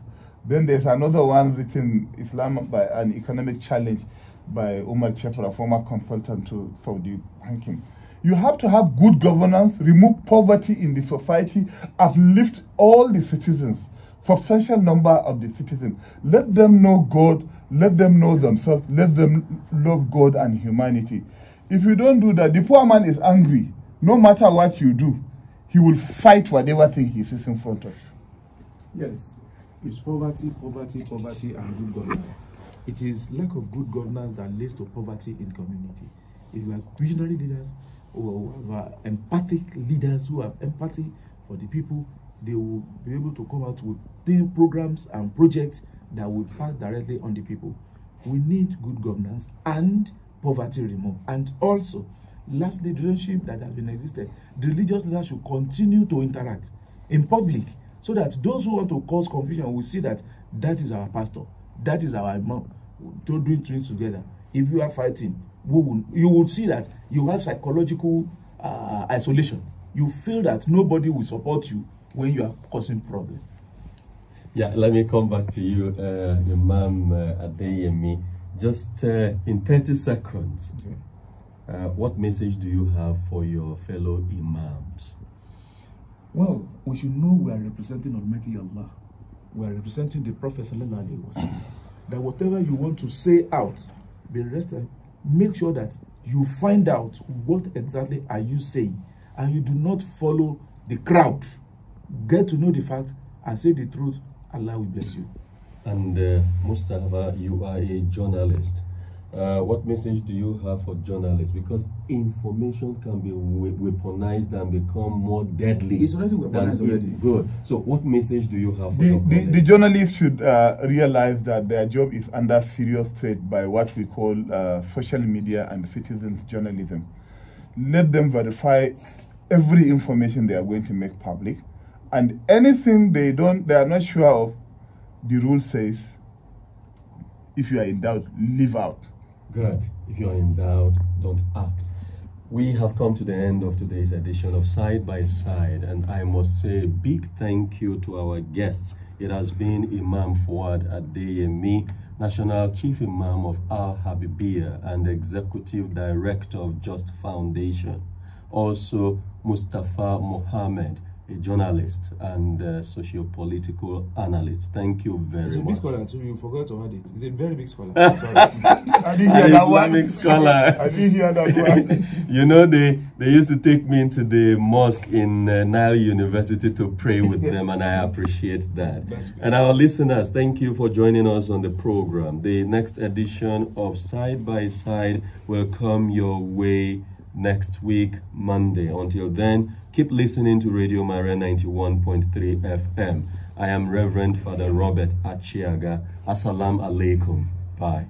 Then there's another one written, Islam by an Economic Challenge, by Umar Chepra, a former consultant for the banking. You have to have good governance, remove poverty in the society, uplift all the citizens, substantial number of the citizens. Let them know God, let them know themselves, let them love God and humanity. If you don't do that, the poor man is angry. No matter what you do, he will fight whatever thing he sees in front of you. Yes, it's poverty, poverty, poverty, and good governance. It is lack of good governance that leads to poverty in community. If you are visionary leaders, who have empathic leaders who have empathy for the people, they will be able to come out with programs and projects that will pass directly on the people. We need good governance and poverty removal. And also, lastly, the relationship that has been existed, the religious leaders should continue to interact in public so that those who want to cause confusion will see that that is our pastor, that is our imam, to doing things together. If you are fighting, you will see that you have psychological isolation. You feel that nobody will support you when you are causing problem. Yeah, let me come back to you, Imam Adeyemi. Just in 30 seconds, okay. What message do you have for your fellow imams? Well, we should know we are representing Almighty Allah. We are representing the Prophet Sallallahu Alaihi Wasallam. That whatever you want to say out, be rested. Make sure that you find out what exactly are you saying, and you do not follow the crowd. Get to know the fact and say the truth. Allah will bless you. And Mustapha, you are a journalist. What message do you have for journalists? Because information can be weaponized and become more deadly. It's already weaponized already. Good. So what message do you have for the journalists should realize that their job is under serious threat by what we call social media and citizens journalism. Let them verify every information they are going to make public, and anything they are not sure of, the rule says, if you are in doubt, leave out. Good. If you are in doubt, don't act. We have come to the end of today's edition of Side by Side, and I must say a big thank you to our guests. It has been Imam Fuad Adeyemi, National Chief Imam of Al-Habibiyya and Executive Director of Just Foundation. Also, Mustapha Mohammed, a journalist and socio-political analyst. Thank you very much. He's a big scholar too. You forgot to add it. He's a very big scholar. Sorry. I didn't hear that one. Islamic scholar. I didn't hear that one. You know, they used to take me into the mosque in Nile University to pray with them, and I appreciate that. And our listeners, thank you for joining us on the program. The next edition of Side by Side will come your way next week, Monday. Until then, keep listening to Radio Maria 91.3 FM. I am Reverend Father Robert Achiaga. Assalamu alaikum. Bye.